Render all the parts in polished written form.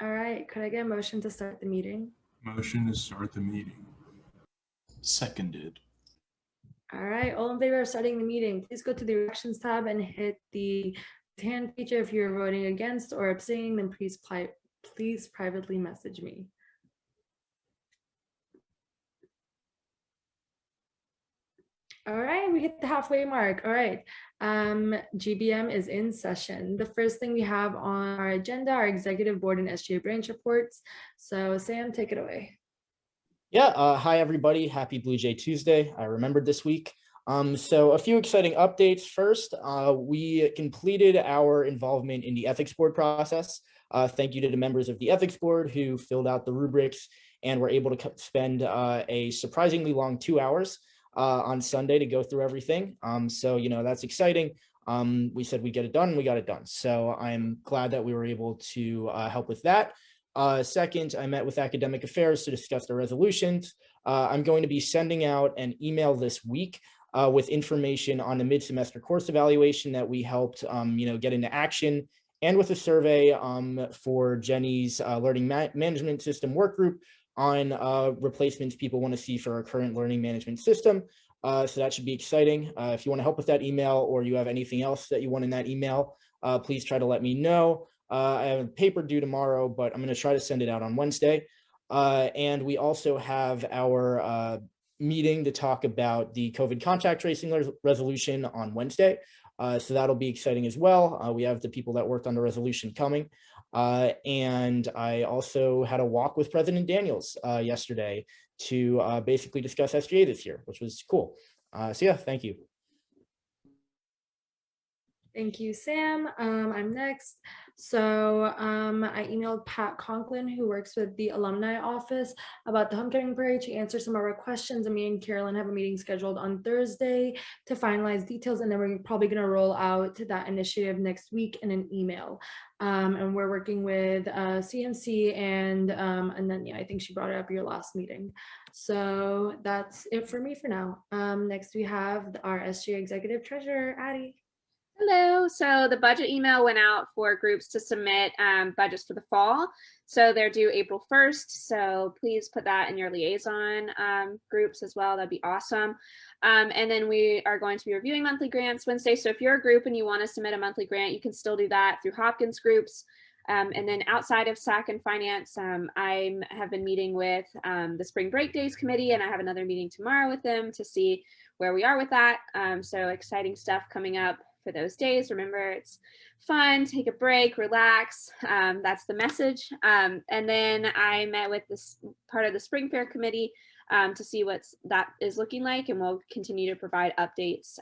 All right, could I get a motion to start the meeting? Motion to start the meeting. Seconded. All right, all in favor of starting the meeting, please go to the Elections tab and hit the hand feature if you're voting against or abstaining, then please privately message me. All right, we hit the halfway mark. All right, GBM is in session. The first thing we have on our agenda are executive board and SGA branch reports. So Sam, take it away. Yeah, hi everybody. Happy Blue Jay Tuesday. I remembered this week. So a few exciting updates. First, we completed our involvement in the ethics board process. Thank you to the members of the ethics board who filled out the rubrics and were able to spend a surprisingly long 2 hours on Sunday to go through everything. So, that's exciting. We said we'd get it done and we got it done. So I'm glad that we were able to help with that. Second, I met with academic affairs to discuss the resolutions. I'm going to be sending out an email this week with information on the mid-semester course evaluation that we helped, get into action, and with a survey for Jenny's learning management system work group on replacements people want to see for our current learning management system. So that should be exciting. If you want to help with that email or you have anything else that you want in that email, please try to let me know. I have a paper due tomorrow, but I'm going to try to send it out on Wednesday. And we also have our meeting to talk about the COVID contact tracing resolution on Wednesday. So that'll be exciting as well. We have the people that worked on the resolution coming. And I also had a walk with President Daniels yesterday to basically discuss SGA this year, which was cool. So yeah, thank you. Thank you, Sam. I'm next. So I emailed Pat Conklin, who works with the alumni office, about the homecoming parade to answer some of our questions. And me and Carolyn have a meeting scheduled on Thursday to finalize details. And then we're probably going to roll out that initiative next week in an email. And we're working with CMC and Ananya. I think she brought it up your last meeting. So that's it for me for now. Next, we have our SGA executive treasurer, Addie. Hello. So the budget email went out for groups to submit budgets for the fall. So they're due April 1st. So please put that in your liaison groups as well. That'd be awesome. And then we are going to be reviewing monthly grants Wednesday. So if you're a group and you want to submit a monthly grant, you can still do that through Hopkins groups. And then outside of SAC and finance, I have been meeting with the Spring Break Days committee, and I have another meeting tomorrow with them to see where we are with that. So exciting stuff coming up for those days. Remember, it's fun, take a break, relax. That's the message. And then I met with this part of the Spring Fair committee to see what that is looking like, and we'll continue to provide updates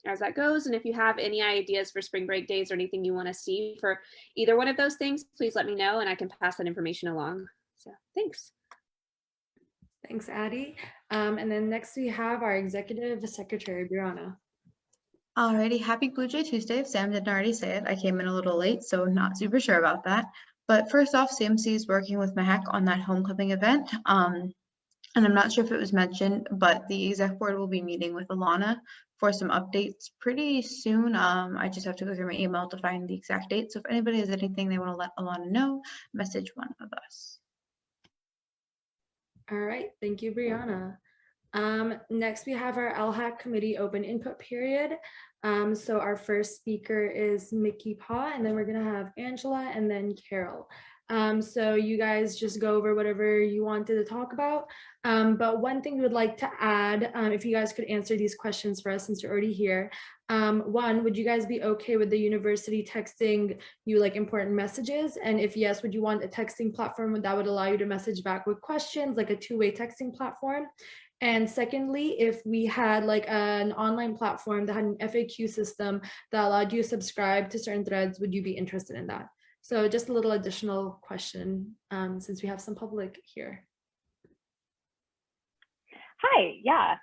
as that goes. And if you have any ideas for Spring Break Days or anything you want to see for either one of those things, please let me know and I can pass that information along. So thanks. Thanks, Addie. And then next we have our executive secretary, Brianna. Alrighty, happy Blue Jay Tuesday. If Sam didn't already say it, I came in a little late, so not super sure about that. But first off, CMC is working with MHAC on that homecoming event. And I'm not sure if it was mentioned, but the exec board will be meeting with Alana for some updates pretty soon. I just have to go through my email to find the exact date. So if anybody has anything they want to let Alana know, message one of us. All right, thank you, Brianna. Next, we have our LHAC committee open input period. So our first speaker is Mickey Pa, and then we're gonna have Angela and then Carol. So you guys just go over whatever you wanted to talk about. But one thing we would like to add, if you guys could answer these questions for us since you're already here. One, would you guys be okay with the university texting you like important messages? And if yes, would you want a texting platform that would allow you to message back with questions, like a two-way texting platform? And secondly, if we had like an online platform that had an FAQ system that allowed you to subscribe to certain threads, would you be interested in that? So just a little additional question since we have some public here. Hi, yeah.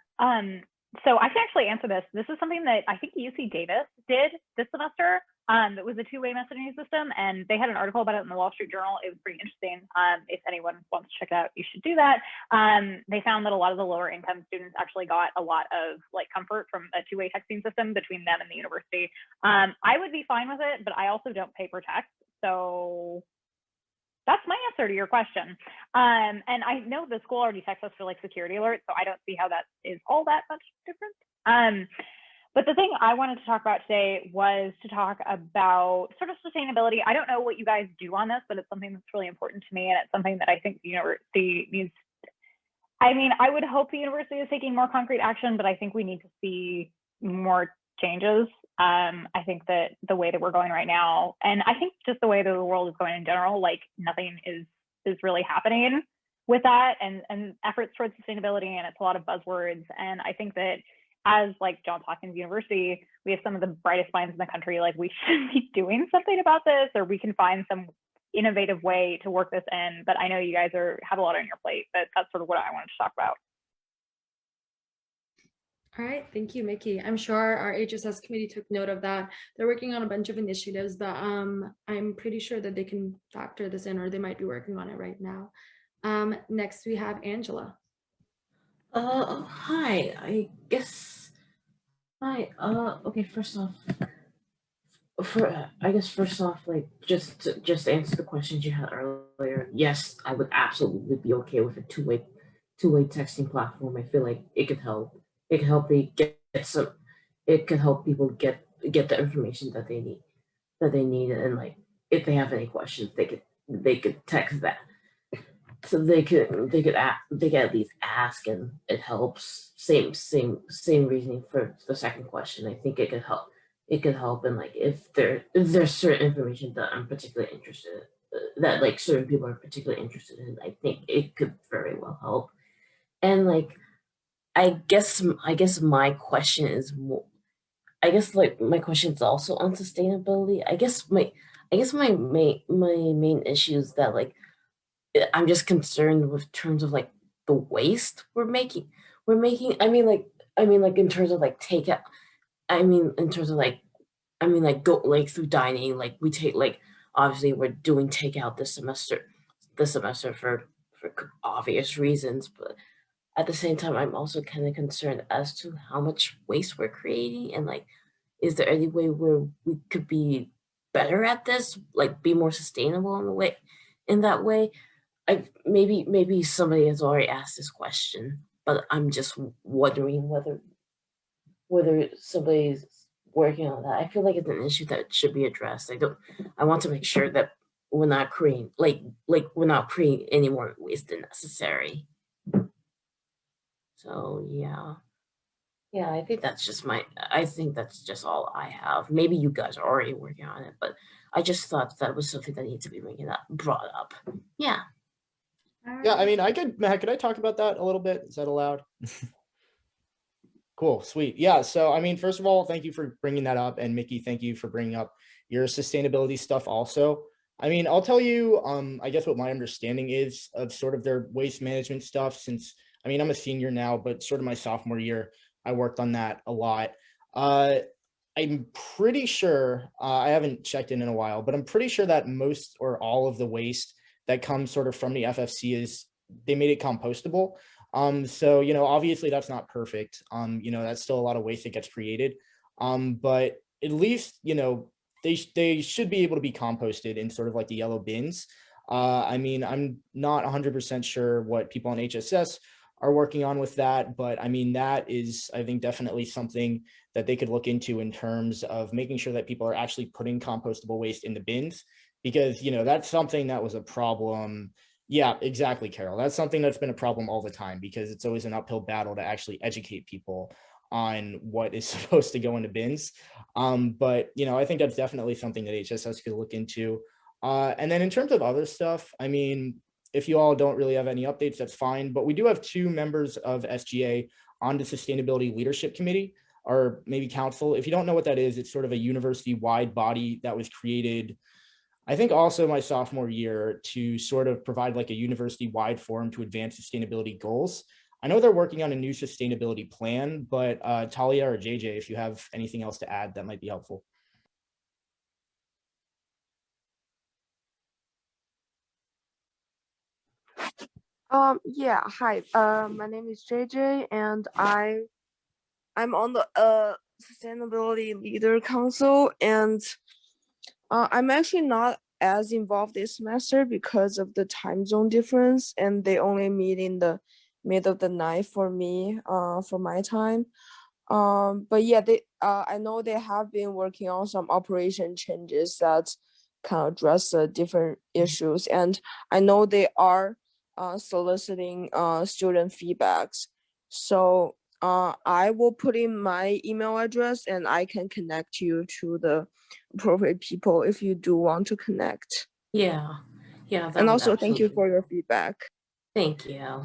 So I can actually answer this. This is something that I think UC Davis did this semester. It was a two-way messaging system, and they had an article about it in the Wall Street Journal. It was pretty interesting. If anyone wants to check it out, you should do that. They found that a lot of the lower income students actually got a lot of like comfort from a two-way texting system between them and the university. I would be fine with it, but I also don't pay for text. So that's my answer to your question. And I know the school already texts us for like security alerts, so I don't see how that is all that much different. But the thing I wanted to talk about today was to talk about sort of sustainability. I don't know what you guys do on this, but it's something that's really important to me, and it's something that I think the university needs. I mean, I would hope the university is taking more concrete action, but I think we need to see more changes. I think that the way that we're going right now, and I think just the way that the world is going in general, like nothing is really happening with that, and efforts towards sustainability, and it's a lot of buzzwords. And I think that as like Johns Hopkins University, we have some of the brightest minds in the country. Like we should be doing something about this, or we can find some innovative way to work this in. But I know you guys have a lot on your plate, but that's sort of what I wanted to talk about. All right, thank you, Mickey. I'm sure our HSS committee took note of that. They're working on a bunch of initiatives that I'm pretty sure that they can factor this in, or they might be working on it right now. Next, we have Angela. Hi, I guess. Hi, okay, first off, like, just to answer the questions you had earlier, yes, I would absolutely be okay with a two-way texting platform. I feel like it could help. It could help it could help people get the information that they need, and like, if they have any questions, they could text that. So they could at least ask, and it helps. Same reasoning for the second question. I think it could help. It could help, and like if there's certain information that I'm particularly interested in, that like certain people are particularly interested in, I think it could very well help. And like, I guess my question is more. I guess like my question is also on sustainability. I guess my main issue is that like, I'm just concerned with terms of like the waste we're making. I mean like in terms of like takeout. In terms of like, go like through dining, like we take like, obviously we're doing takeout this semester for obvious reasons, but at the same time I'm also kind of concerned as to how much waste we're creating, and like, is there any way where we could be better at this, like be more sustainable in that way? Maybe somebody has already asked this question, but I'm just wondering whether somebody's working on that. I feel like it's an issue that should be addressed. I want to make sure that we're not creating we're not creating any more waste than necessary. So yeah, I think that's just all I have. Maybe you guys are already working on it, but I just thought that was something that needs to be brought up. Yeah. Yeah, I mean, Matt, could I talk about that a little bit? Is that allowed? Cool, sweet. Yeah, so I mean, first of all, thank you for bringing that up. And Mickey, thank you for bringing up your sustainability stuff also. I mean, I'll tell you, I guess what my understanding is of sort of their waste management stuff, since, I mean, I'm a senior now, but sort of my sophomore year, I worked on that a lot. I'm pretty sure, I haven't checked in a while, but I'm pretty sure that most or all of the waste that comes sort of from the FFC they made it compostable. So, you know, obviously that's not perfect. You know, that's still a lot of waste that gets created. But at least, you know, they should be able to be composted in sort of like the yellow bins. I mean, I'm not 100% sure what people on HSS are working on with that, but I mean, that is, I think, definitely something that they could look into in terms of making sure that people are actually putting compostable waste in the bins. Because, you know, that's something that was a problem. Yeah, exactly, Carol. That's something that's been a problem all the time, because it's always an uphill battle to actually educate people on what is supposed to go into bins. But, you know, I think that's definitely something that HSS could look into. And then in terms of other stuff, I mean, if you all don't really have any updates, that's fine. But we do have 2 members of SGA on the Sustainability Leadership Committee, or maybe council. If you don't know what that is, it's sort of a university-wide body that was created, I think, also my sophomore year, to sort of provide like a university-wide forum to advance sustainability goals. I know they're working on a new sustainability plan, but Talia or JJ, if you have anything else to add, that might be helpful. Yeah, hi. My name is JJ, and I'm on the Sustainability Leader Council, and I'm actually not as involved this semester because of the time zone difference, and they only meet in the middle of the night for me, for my time. But yeah, I know they have been working on some operation changes that can address the different issues, and I know they are soliciting student feedbacks. So I will put in my email address and I can connect you to the appropriate people if you do want to connect. Yeah, yeah, that And would also thank you absolutely. for your feedback. Thank you.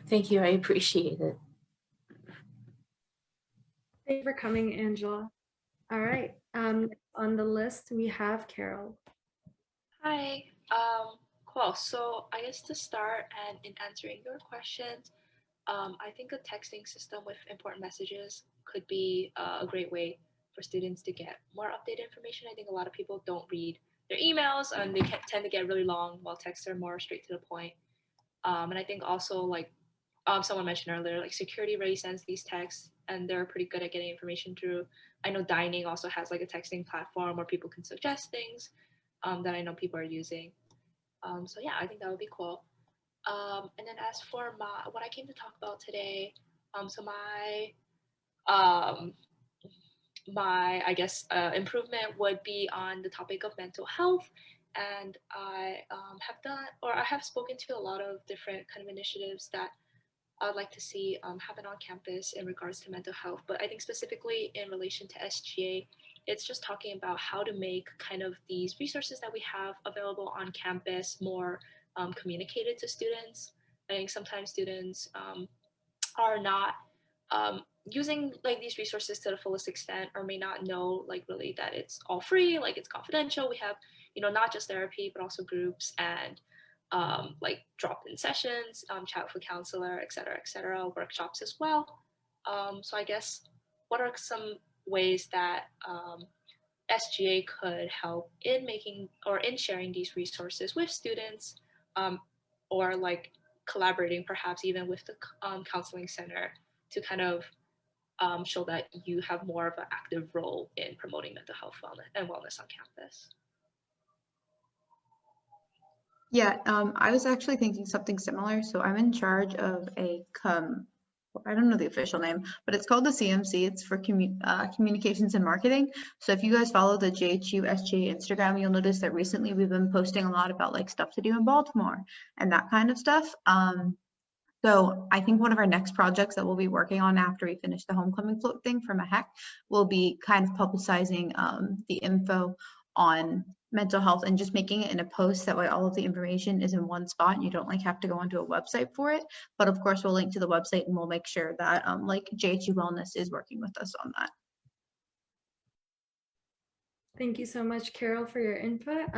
Thank you. I appreciate it. Thank you for coming, Angela. All right. On the list, we have Carol. Hi. Cool. So I guess to start and in answering your questions, I think a texting system with important messages could be a great way for students to get more updated information. I think a lot of people don't read their emails and they tend to get really long, while texts are more straight to the point. And I think also like someone mentioned earlier, like Security Ready sends these texts and they're pretty good at getting information through. I know Dining also has like a texting platform where people can suggest things that I know people are using. So yeah, I think that would be cool. And then as for what I came to talk about today, so um, my I guess improvement would be on the topic of mental health, and I have done or I have spoken to a lot of different kind of initiatives that I'd like to see happen on campus in regards to mental health. But I think specifically in relation to SGA, it's just talking about how to make kind of these resources that we have available on campus more communicated to students. I think sometimes students are not using like these resources to the fullest extent, or may not know like really that it's all free, like it's confidential. We have, not just therapy, but also groups and like drop-in sessions, chat with a counselor, et cetera, workshops as well. So I guess what are some ways that SGA could help in making or in sharing these resources with students, um, or like collaborating perhaps even with the counseling center to kind of show that you have more of an active role in promoting mental health wellness on campus. Yeah, I was actually thinking something similar. So I'm in charge of I don't know the official name, but it's called the CMC. It's for communications and marketing. So if you guys follow the JHU SGA Instagram, you'll notice that recently we've been posting a lot about like stuff to do in Baltimore and that kind of stuff. So I think one of our next projects that we'll be working on after we finish the homecoming float thing for MAHEC will be kind of publicizing the info on mental health and just making it in a post. That way all of the information is in one spot and you don't like have to go onto a website for it. But of course we'll link to the website and we'll make sure that like JHU Wellness is working with us on that. Thank you so much, Carol, for your input.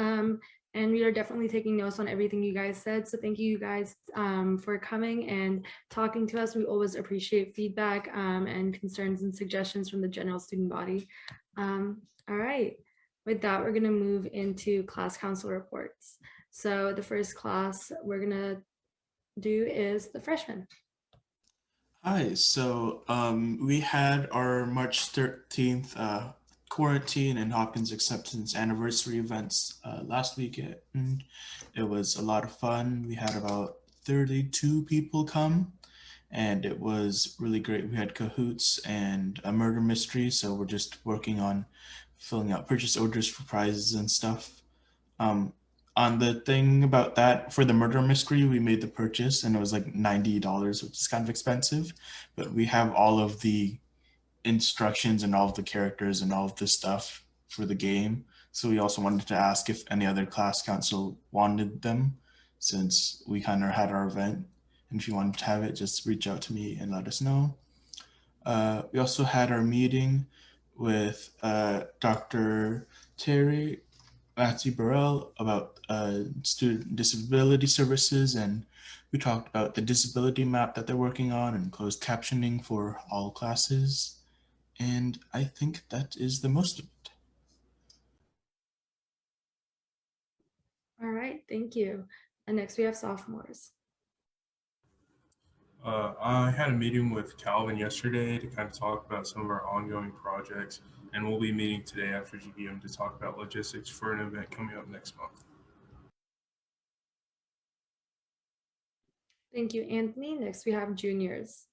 And we are definitely taking notes on everything you guys said. So thank you guys for coming and talking to us. We always appreciate feedback and concerns and suggestions from the general student body. All right, with that, we're gonna move into class council reports. So the first class we're gonna do is the freshmen. Hi, so we had our March 13th quarantine and Hopkins acceptance anniversary events last weekend. It was a lot of fun. We had about 32 people come and it was really great. We had cahoots and a murder mystery, so we're just working on filling out purchase orders for prizes and stuff. On the thing about that, for the murder mystery, we made the purchase and it was like $90, which is kind of expensive, but we have all of the instructions and all of the characters and all of the stuff for the game. So we also wanted to ask if any other class council wanted them, since we kind of had our event. And if you wanted to have it, just reach out to me and let us know. We also had our meeting with Dr. Terry Matthew Burrell about student disability services, and we talked about the disability map that they're working on and closed captioning for all classes. And I think that is the most of it. All right, thank you. And next we have sophomores. I had a meeting with Calvin yesterday to kind of talk about some of our ongoing projects, and we'll be meeting today after GBM to talk about logistics for an event coming up next month. Thank you, Anthony. Next, we have juniors.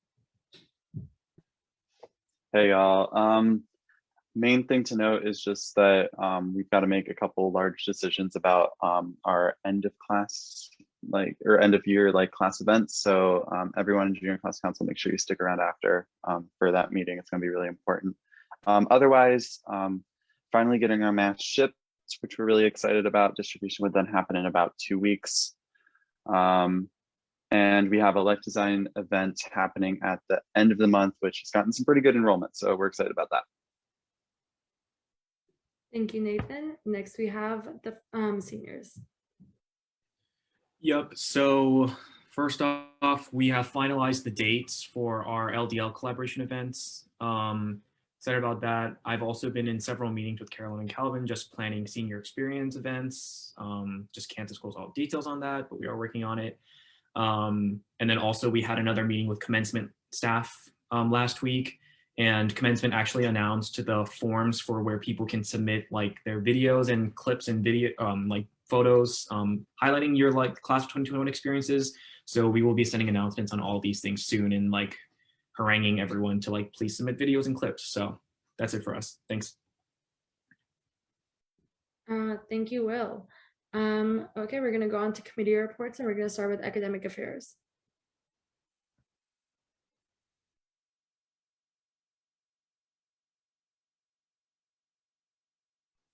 Hey y'all. Main thing to note is just that we've got to make a couple large decisions about our end of class, or end of year class events. So everyone in junior class council, make sure you stick around after for that meeting. It's going to be really important. Otherwise, finally getting our math shipped, which we're really excited about. Distribution would then happen in about 2 weeks. And we have a life design event happening at the end of the month, which has gotten some pretty good enrollment. So we're excited about that. Thank you, Nathan. Next, we have the seniors. Yep. So first off, we have finalized the dates for our LDL collaboration events. Excited about that. I've also been in several meetings with Carolyn and Calvin, just planning senior experience events. Just can't disclose all details on that, but we are working on it. And then also we had another meeting with commencement staff last week, and commencement actually announced the forms for where people can submit their videos and clips and video photos highlighting your class of 2021 experiences. So we will be sending announcements on all these things soon and haranguing everyone to please submit videos and clips. So that's it for us. Thanks. Thank you, Will. Okay, we're going to go on to committee reports, and we're going to start with academic affairs.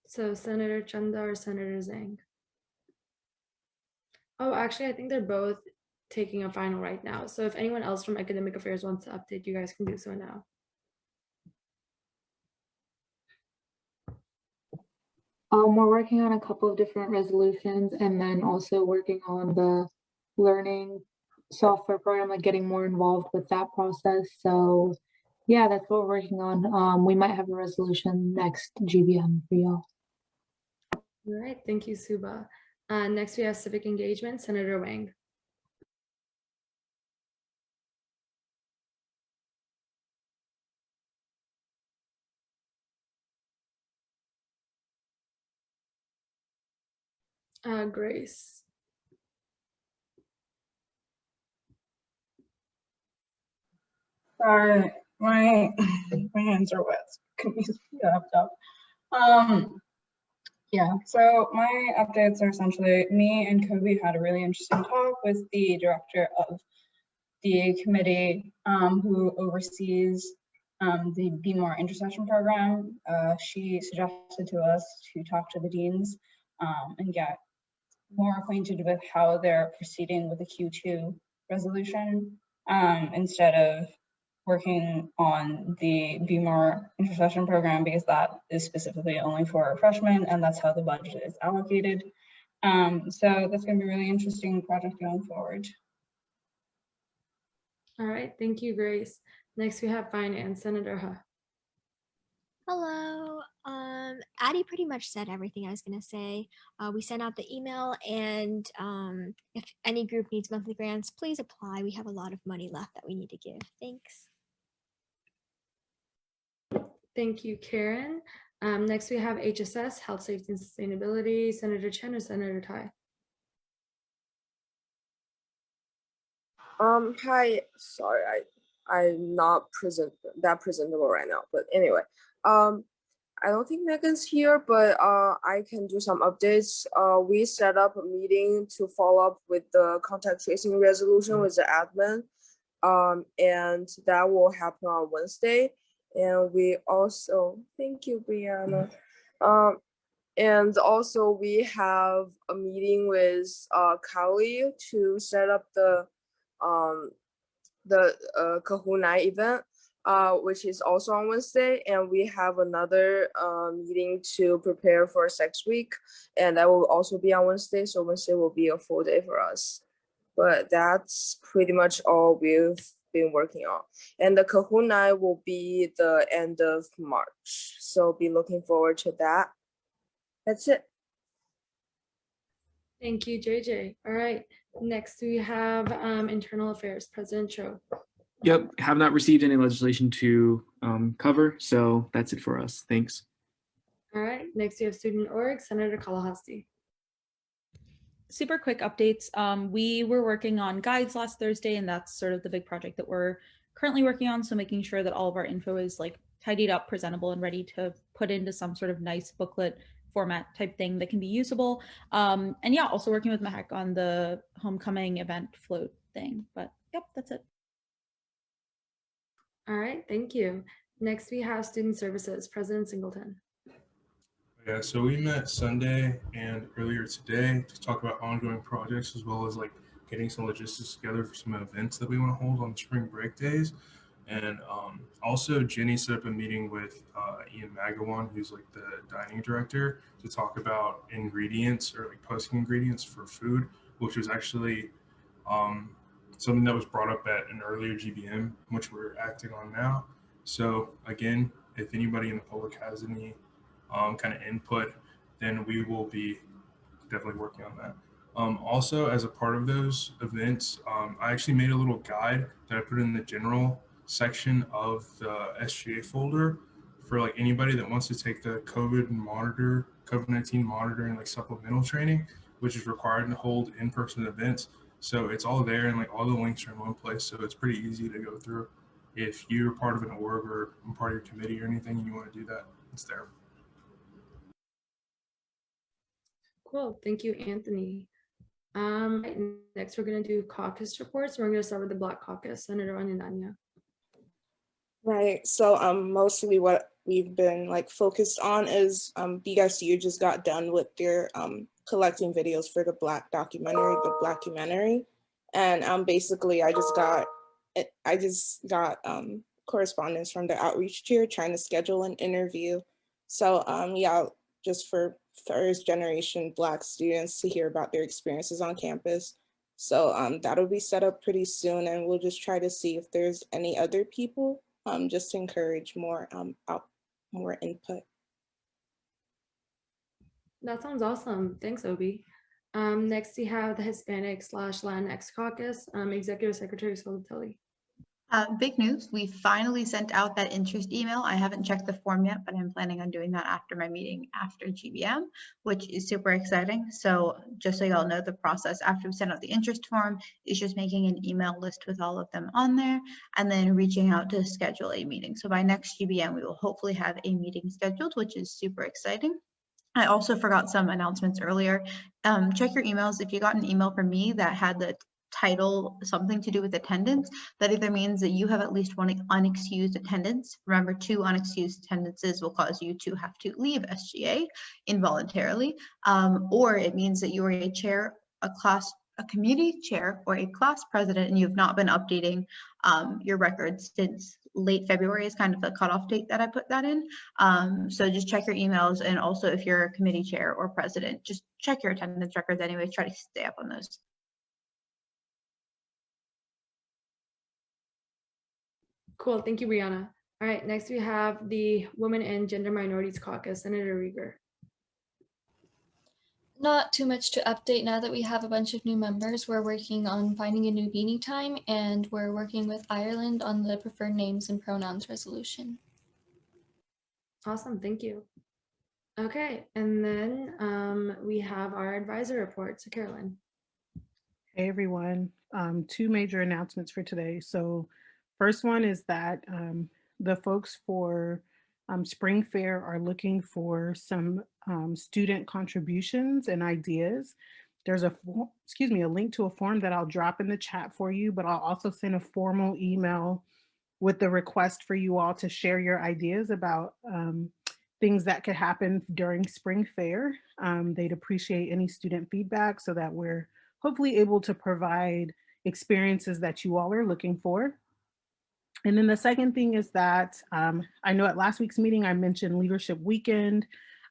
So Senator Chanda or Senator Zhang? Oh, actually, I think they're both taking a final right now. So if anyone else from academic affairs wants to update, you guys can do so now. We're working on a couple of different resolutions, and then also working on the learning software program, getting more involved with that process. So yeah, that's what we're working on. We might have a resolution next GBM for y'all. All right, thank you, Suba. Next, we have civic engagement, Senator Wang. Grace. Sorry, my hands are wet. Can we speed up? Yeah, so my updates are essentially me and Kobe had a really interesting talk with the director of the committee who oversees the Be More intercession program. She suggested to us to talk to the deans and get more acquainted with how they're proceeding with the Q2 resolution instead of working on the Be More intercession program, because that is specifically only for freshmen and that's how the budget is allocated. So that's going to be a really interesting project going forward. All right, thank you, Grace. Next, we have finance, Senator Ha. Hello. Addie pretty much said everything I was going to say. We sent out the email, and if any group needs monthly grants, please apply. We have a lot of money left that we need to give. Thanks. Thank you, Karen. Next, we have HSS, Health, Safety, and Sustainability, Senator Chen or Senator Tai. Hi, sorry, I'm not that presentable right now, but anyway, I don't think Megan's here, but I can do some updates. We set up a meeting to follow up with the contact tracing resolution with the admin, and that will happen on Wednesday. And we also, thank you, Brianna. And also we have a meeting with Kali to set up the Kahuna event, which is also on Wednesday, and we have another meeting to prepare for Sex Week, and that will also be on Wednesday. So Wednesday will be a full day for us. But that's pretty much all we've been working on. And the Kahuna will be the end of March, so be looking forward to that. That's it. Thank you, JJ. All right, next we have internal affairs, President Cho. Yep, have not received any legislation to cover, so that's it for us. Thanks. All right, next we have student org, Senator Kalahasti. super quick updates. We were working on guides last Thursday, and that's sort of the big project that we're currently working on. So making sure that all of our info is like tidied up, presentable, and ready to put into some sort of nice booklet format type thing that can be usable. And yeah, also working with Mahek on the homecoming event float thing. But yep, that's it. All right, thank you. Next, we have Student Services, President Singleton. Yeah, so we met Sunday and earlier today to talk about ongoing projects as well as like getting some logistics together for some events that we want to hold on the spring break days. And also Jenny set up a meeting with Ian Magawan, who's like the dining director, to talk about ingredients or like posting ingredients for food, which was actually something that was brought up at an earlier GBM, which we're acting on now. So again, if anybody in the public has any kind of input, then we will be definitely working on that. Also, as a part of those events, I actually made a little guide that I put in the general section of the SGA folder for like anybody that wants to take the COVID-19 monitoring like supplemental training, which is required to hold in-person events. So it's all there and like all the links are in one place. So it's pretty easy to go through. If you're part of an org or part of your committee or anything and you want to do that, it's there. Cool, thank you, Anthony. Right, next we're gonna do caucus reports. We're gonna start with the Black Caucus. Senator Wanyandanya. Right. So mostly what we've been like focused on is BGSU just got done with their collecting videos for the Black documentary, the Blackumentary. And basically I just got correspondence from the outreach chair trying to schedule an interview. So yeah, just for first generation Black students to hear about their experiences on campus. So that'll be set up pretty soon, and we'll just try to see if there's any other people just to encourage more more input. That sounds awesome. Thanks, Obi. Next we have the Hispanic/Latinx Caucus, Executive Secretary Solotelli. Big news, we finally sent out that interest email. I haven't checked the form yet, but I'm planning on doing that after my meeting after GBM, which is super exciting. So just so y'all know the process after we send out the interest form is just making an email list with all of them on there and then reaching out to schedule a meeting. So by next GBM, we will hopefully have a meeting scheduled, which is super exciting. I also forgot some announcements earlier. Check your emails. If you got an email from me that had the title something to do with attendance, that either means that you have at least one unexcused attendance. Remember, 2 unexcused attendances will cause you to have to leave SGA involuntarily, or it means that you are a chair, a community chair, or a class president, and you've not been updating your records since late February is kind of the cutoff date that I put that in. So just check your emails, and also if you're a committee chair or president, just check your attendance records anyway, try to stay up on those. Cool, thank you, Brianna. All right, next we have the Women and Gender Minorities Caucus, Senator Rieger. Not too much to update now that we have a bunch of new members. We're working on finding a new meeting time, and we're working with Ireland on the preferred names and pronouns resolution. Awesome, thank you. Okay, and then we have our advisor report. So Carolyn. Hey everyone, 2 major announcements for today. So first one is that the folks for Spring Fair are looking for some student contributions and ideas. There's a link to a form that I'll drop in the chat for you, but I'll also send a formal email with the request for you all to share your ideas about things that could happen during Spring Fair. They'd appreciate any student feedback so that we're hopefully able to provide experiences that you all are looking for. And then the second thing is that I know at last week's meeting, I mentioned Leadership Weekend,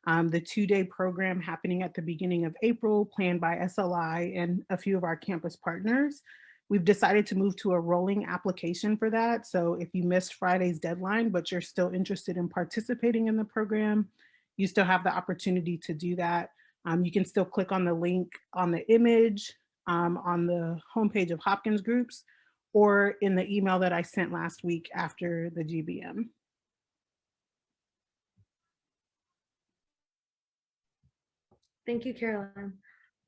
the 2-day program happening at the beginning of April, planned by SLI and a few of our campus partners. We've decided to move to a rolling application for that. So if you missed Friday's deadline, but you're still interested in participating in the program, you still have the opportunity to do that. You can still click on the link on the image on the homepage of Hopkins Groups, or in the email that I sent last week after the GBM. Thank you, Caroline.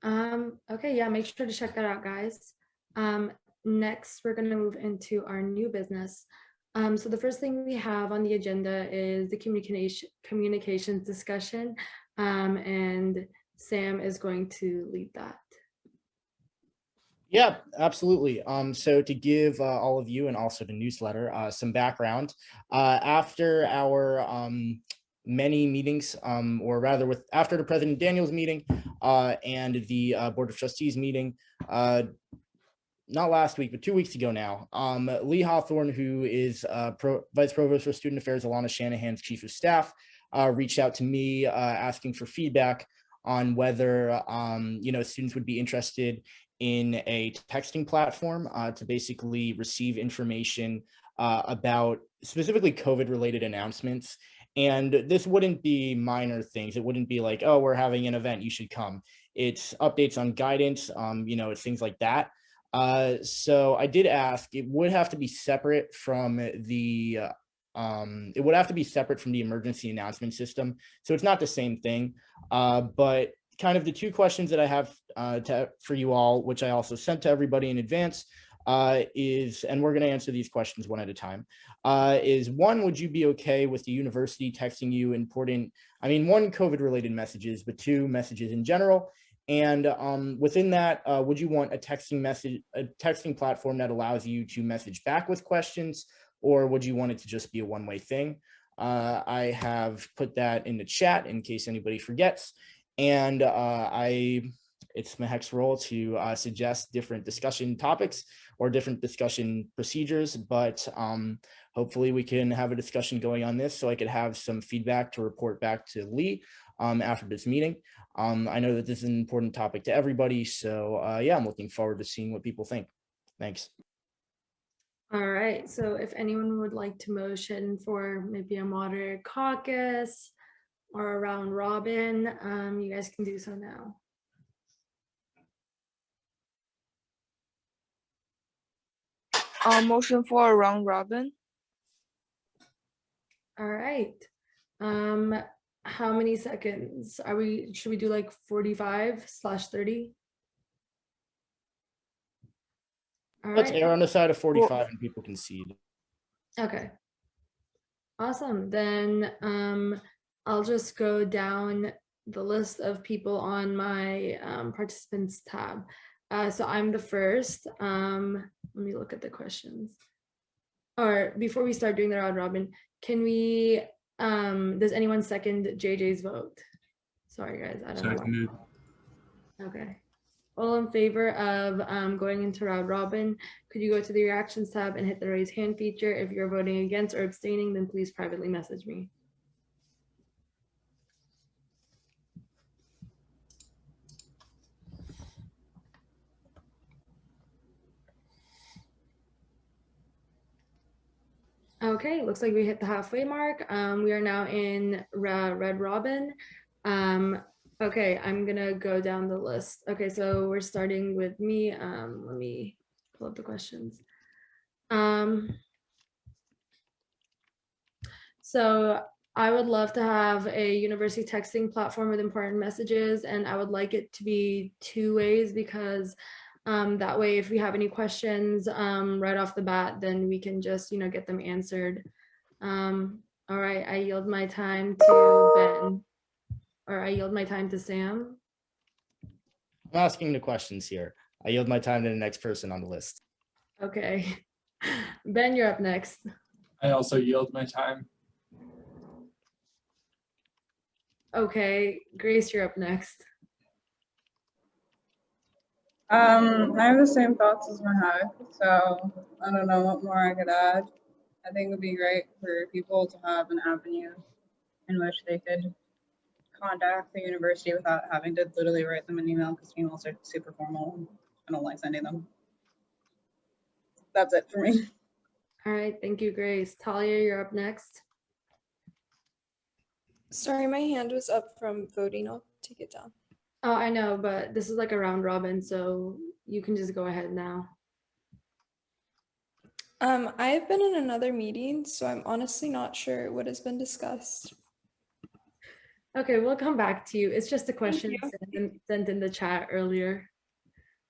Okay, yeah, make sure to check that out, guys. Next, we're gonna move into our new business. So the first thing we have on the agenda is the communications discussion, and Sam is going to lead that. Yeah, absolutely. So to give all of you and also the newsletter some background, after our many meetings, or rather after the President Daniels meeting and the Board of Trustees meeting, not last week, but 2 weeks ago now, Lee Hawthorne, who is Vice Provost for Student Affairs, Alana Shanahan's Chief of Staff, reached out to me asking for feedback on whether students would be interested in a texting platform to basically receive information about specifically COVID-related announcements. And this wouldn't be minor things. It wouldn't be like, oh, we're having an event, you should come. It's updates on guidance, it's things like that. So I did ask, it would have to be separate from the emergency announcement system. So it's not the same thing, but kind of the two questions that I have for you all, which I also sent to everybody in advance, is, and we're going to answer these questions one at a time, is one, would you be okay with the university texting you one, COVID-related messages, but two, messages in general? And within that, would you want a texting platform that allows you to message back with questions, or would you want it to just be a one-way thing? I have put that in the chat in case anybody forgets. And it's Mehek's role to suggest different discussion topics or different discussion procedures, but hopefully we can have a discussion going on this so I could have some feedback to report back to Lee after this meeting. I know that this is an important topic to everybody, so yeah, I'm looking forward to seeing what people think. Thanks. All right, so if anyone would like to motion for maybe a moderated caucus or a round robin, you guys can do so now. Motion for a round robin. All right. How many seconds are we? Should we do like 45/30? Let's err on the side of 45 and people can see. Okay. Awesome. Then I'll just go down the list of people on my participants tab. So I'm the first. Let me look at the questions. Or before we start doing the round robin, can we, does anyone second JJ's vote? Sorry guys, I don't Seconded. know. Okay. All in favor of going into round robin, could you go to the reactions tab and hit the raise hand feature? If you're voting against or abstaining, then please privately message me. Okay, looks like we hit the halfway mark. We are now in Red Robin. Okay, I'm gonna go down the list. Okay, so we're starting with me. Let me pull up the questions. So I would love to have a university texting platform with important messages, and I would like it to be 2 ways because that way, if we have any questions right off the bat, then we can just, get them answered. All right, I yield my time to Ben, or I yield my time to Sam. I'm asking the questions here. I yield my time to the next person on the list. Okay. Ben, you're up next. I also yield my time. Okay, Grace, you're up next. I have the same thoughts as Mahak, so I don't know what more I could add. I think it would be great for people to have an avenue in which they could contact the university without having to literally write them an email, because emails are super formal and I don't like sending them. That's it for me. All right, thank you, Grace. Talia, you're up next. Sorry, my hand was up from voting. I'll take it down. Oh, I know, but this is like a round robin, so you can just go ahead now. I've been in another meeting, so I'm honestly not sure what has been discussed. Okay, we'll come back to you. It's just a question sent in the chat earlier.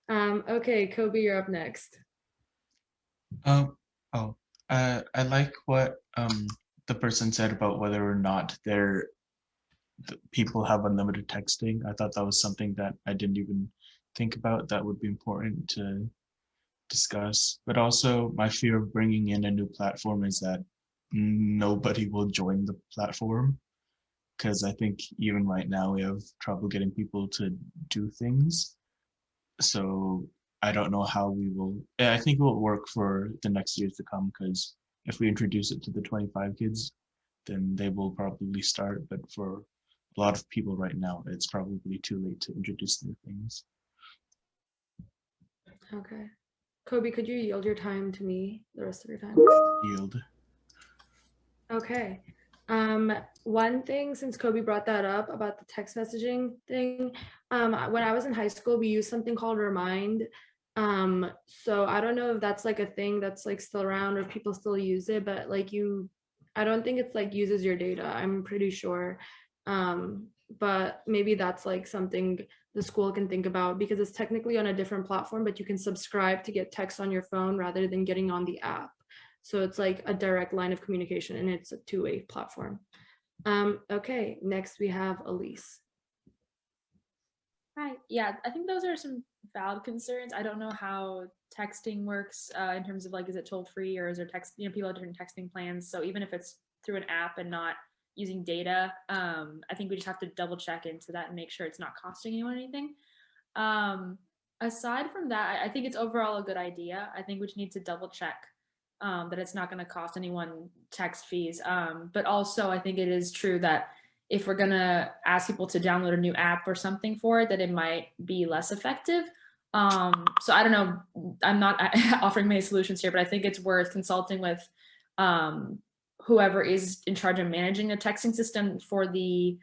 Okay, Kobe, you're up next. I like what the person said about whether or not people have unlimited texting. I thought that was something that I didn't even think about that would be important to discuss. But also my fear of bringing in a new platform is that nobody will join the platform, because I think even right now we have trouble getting people to do things. So I don't know how we will. I think it will work for the next years to come, because if we introduce it to the 25 kids, then they will probably start. But for a lot of people right now, it's probably too late to introduce new things. Okay. Kobe, could you yield your time to me the rest of your time? Yield. Okay. One thing, since Kobe brought that up about the text messaging thing, when I was in high school, we used something called Remind. So I don't know if that's like a thing that's like still around or people still use it, but like I don't think it's like uses your data, I'm pretty sure. But maybe that's like something the school can think about, because it's technically on a different platform, but you can subscribe to get text on your phone rather than getting on the app. So it's like a direct line of communication, and it's a two-way platform. Okay, next we have Elise. Hi. Yeah, I think those are some valid concerns. I don't know how texting works in terms of like, is it toll free or is there text? You know, people have different texting plans. So even if it's through an app and not using data, I think we just have to double check into that and make sure it's not costing anyone anything. Aside from that, I think it's overall a good idea. I think we just need to double check that it's not going to cost anyone text fees. But also, I think it is true that if we're going to ask people to download a new app or something for it, that it might be less effective. So I don't know, I'm not offering many solutions here, but I think it's worth consulting with whoever is in charge of managing the texting system for the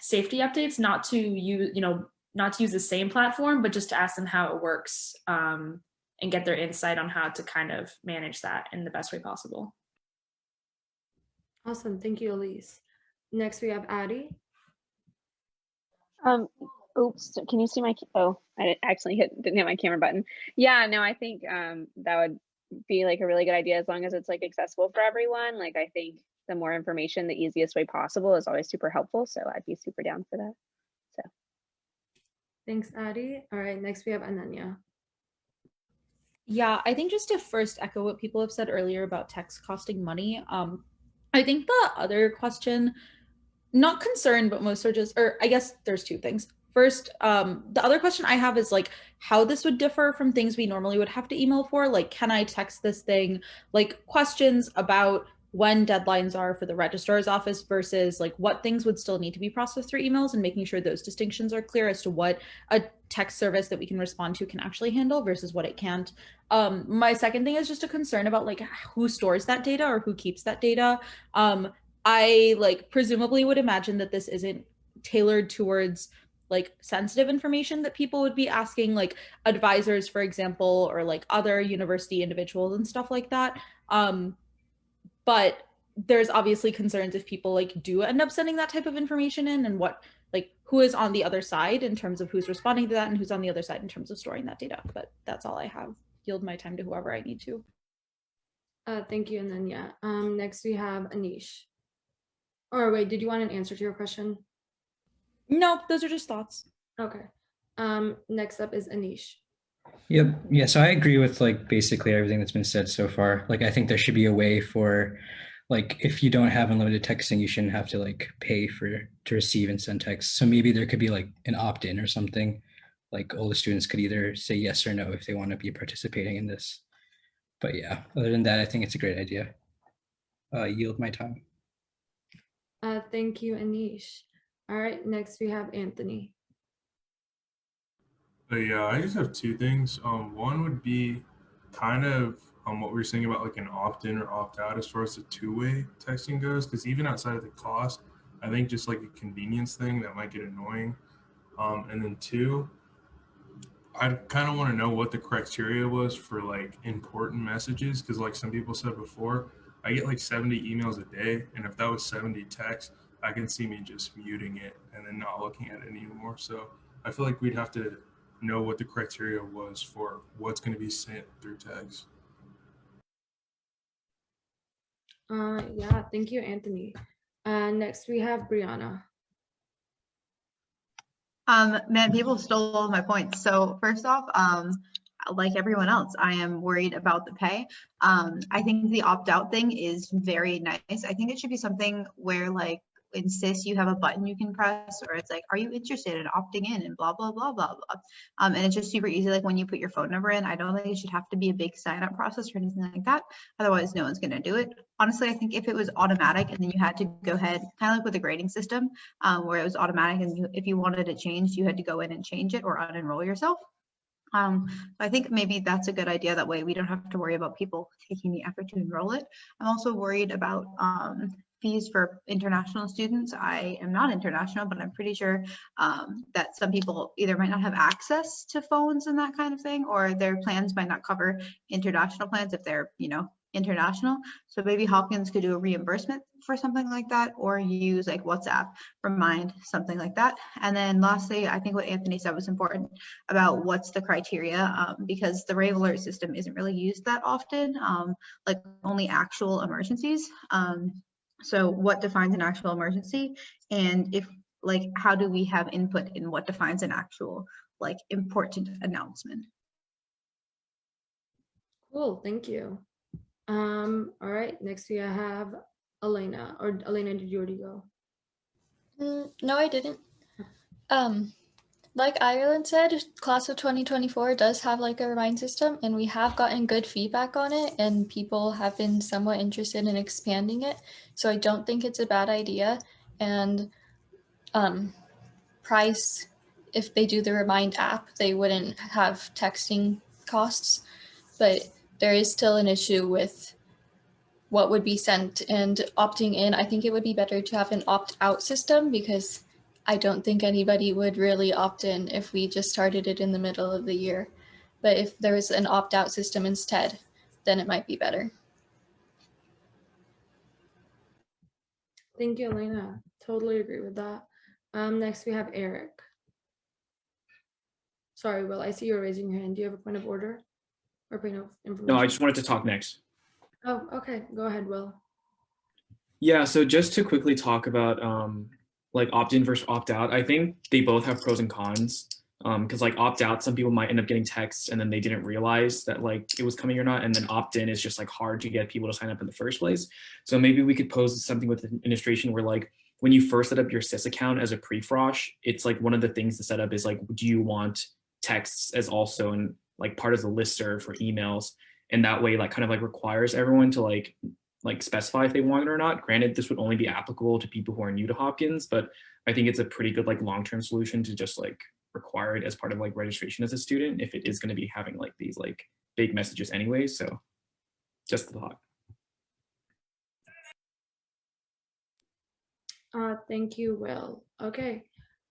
safety updates, not to use, not to use the same platform, but just to ask them how it works and get their insight on how to kind of manage that in the best way possible. Awesome, thank you, Elise. Next we have Addie. Oops, can you see my, oh, I accidentally didn't hit my camera button. Yeah, no, I think that would be like a really good idea, as long as it's like accessible for everyone. Like, I think the more information, the easiest way possible is always super helpful. So I'd be super down for that. So. Thanks, Addie. All right, next we have Ananya. Yeah, I think just to first echo what people have said earlier about text costing money, I think the other question, not concerned, but most are just, or I guess there's two things. First, the other question I have is like how this would differ from things we normally would have to email for. Like, can I text this thing, like questions about when deadlines are for the registrar's office versus like what things would still need to be processed through emails, and making sure those distinctions are clear as to what a text service that we can respond to can actually handle versus what it can't. My second thing is just a concern about like who stores that data or who keeps that data. I like presumably would imagine that this isn't tailored towards like sensitive information that people would be asking, like advisors, for example, or like other university individuals and stuff like that. But there's obviously concerns if people like do end up sending that type of information in, and what, like who is on the other side in terms of who's responding to that and who's on the other side in terms of storing that data. But that's all I have. Yield my time to whoever I need to. Thank you, Ananya. Next we have Anish. Or wait, did you want an answer to your question? No, those are just thoughts. Okay. Next up is Anish. Yep. Yeah. So I agree with like basically everything that's been said so far. Like, I think there should be a way for, like, if you don't have unlimited texting, you shouldn't have to like pay to receive and send text. So maybe there could be like an opt-in or something. Like all the students could either say yes or no if they want to be participating in this. But yeah, other than that, I think it's a great idea. Yield my time. Thank you, Anish. All right, next we have Anthony. Yeah, I just have two things. One would be kind of what we were saying about like an opt-in or opt-out as far as the two-way texting goes, because even outside of the cost, I think just like a convenience thing that might get annoying. And then two, I kind of want to know what the criteria was for like important messages, because like some people said before, I get like 70 emails a day, and if that was 70 texts, I can see me just muting it and then not looking at it anymore. So I feel like we'd have to know what the criteria was for what's going to be sent through tags. Yeah, thank you, Anthony. Next we have Brianna. Man, people stole all my points. So first off, like everyone else, I am worried about the pay. I think the opt-out thing is very nice. I think it should be something where like in SIS you have a button you can press, or it's like, are you interested in opting in and blah, blah, blah, blah, blah. And it's just super easy. Like when you put your phone number in, I don't think it should have to be a big sign up process or anything like that. Otherwise, no one's going to do it. Honestly, I think if it was automatic and then you had to go ahead, kind of like with a grading system, where it was automatic and if you wanted it changed, you had to go in and change it or unenroll yourself. I think maybe that's a good idea. That way we don't have to worry about people taking the effort to enroll it. I'm also worried about fees for international students. I am not international, but I'm pretty sure that some people either might not have access to phones and that kind of thing, or their plans might not cover international plans if they're, you know, international. So maybe Hopkins could do a reimbursement for something like that, or use like WhatsApp, Remind, something like that. And then lastly, I think what Anthony said was important about what's the criteria, because the Rave Alert system isn't really used that often, like only actual emergencies. So what defines an actual emergency? And if like, how do we have input in what defines an actual like important announcement? Cool, thank you. All right, next we have Elena. Or Elena, did you already go? No, I didn't. Like Ireland said, class of 2024 does have like a Remind system, and we have gotten good feedback on it, and people have been somewhat interested in expanding it. So I don't think it's a bad idea. And price, if they do the Remind app, they wouldn't have texting costs, but there is still an issue with what would be sent and opting in. I think it would be better to have an opt-out system, because I don't think anybody would really opt in if we just started it in the middle of the year. But if there was an opt-out system instead, then it might be better. Thank you, Elena. Totally agree with that. Next we have Eric. Sorry, Will, I see you're raising your hand. Do you have a point of order or point of information? No, I just wanted to talk next. Oh, okay. Go ahead, Will. Yeah, so just to quickly talk about like opt-in versus opt-out, I think they both have pros and cons. Because like opt-out, some people might end up getting texts and then they didn't realize that like it was coming or not, and then opt-in is just like hard to get people to sign up in the first place. So maybe we could pose something with the administration where like when you first set up your SIS account as a pre-frosh, it's like one of the things to set up is like, do you want texts as also and like part of the listserv for emails? And that way like kind of like requires everyone to like specify if they want it or not. Granted, this would only be applicable to people who are new to Hopkins, but I think it's a pretty good like long-term solution to just like require it as part of like registration as a student if it is going to be having like these like big messages anyway. So just the thought. Thank you, Will. Okay.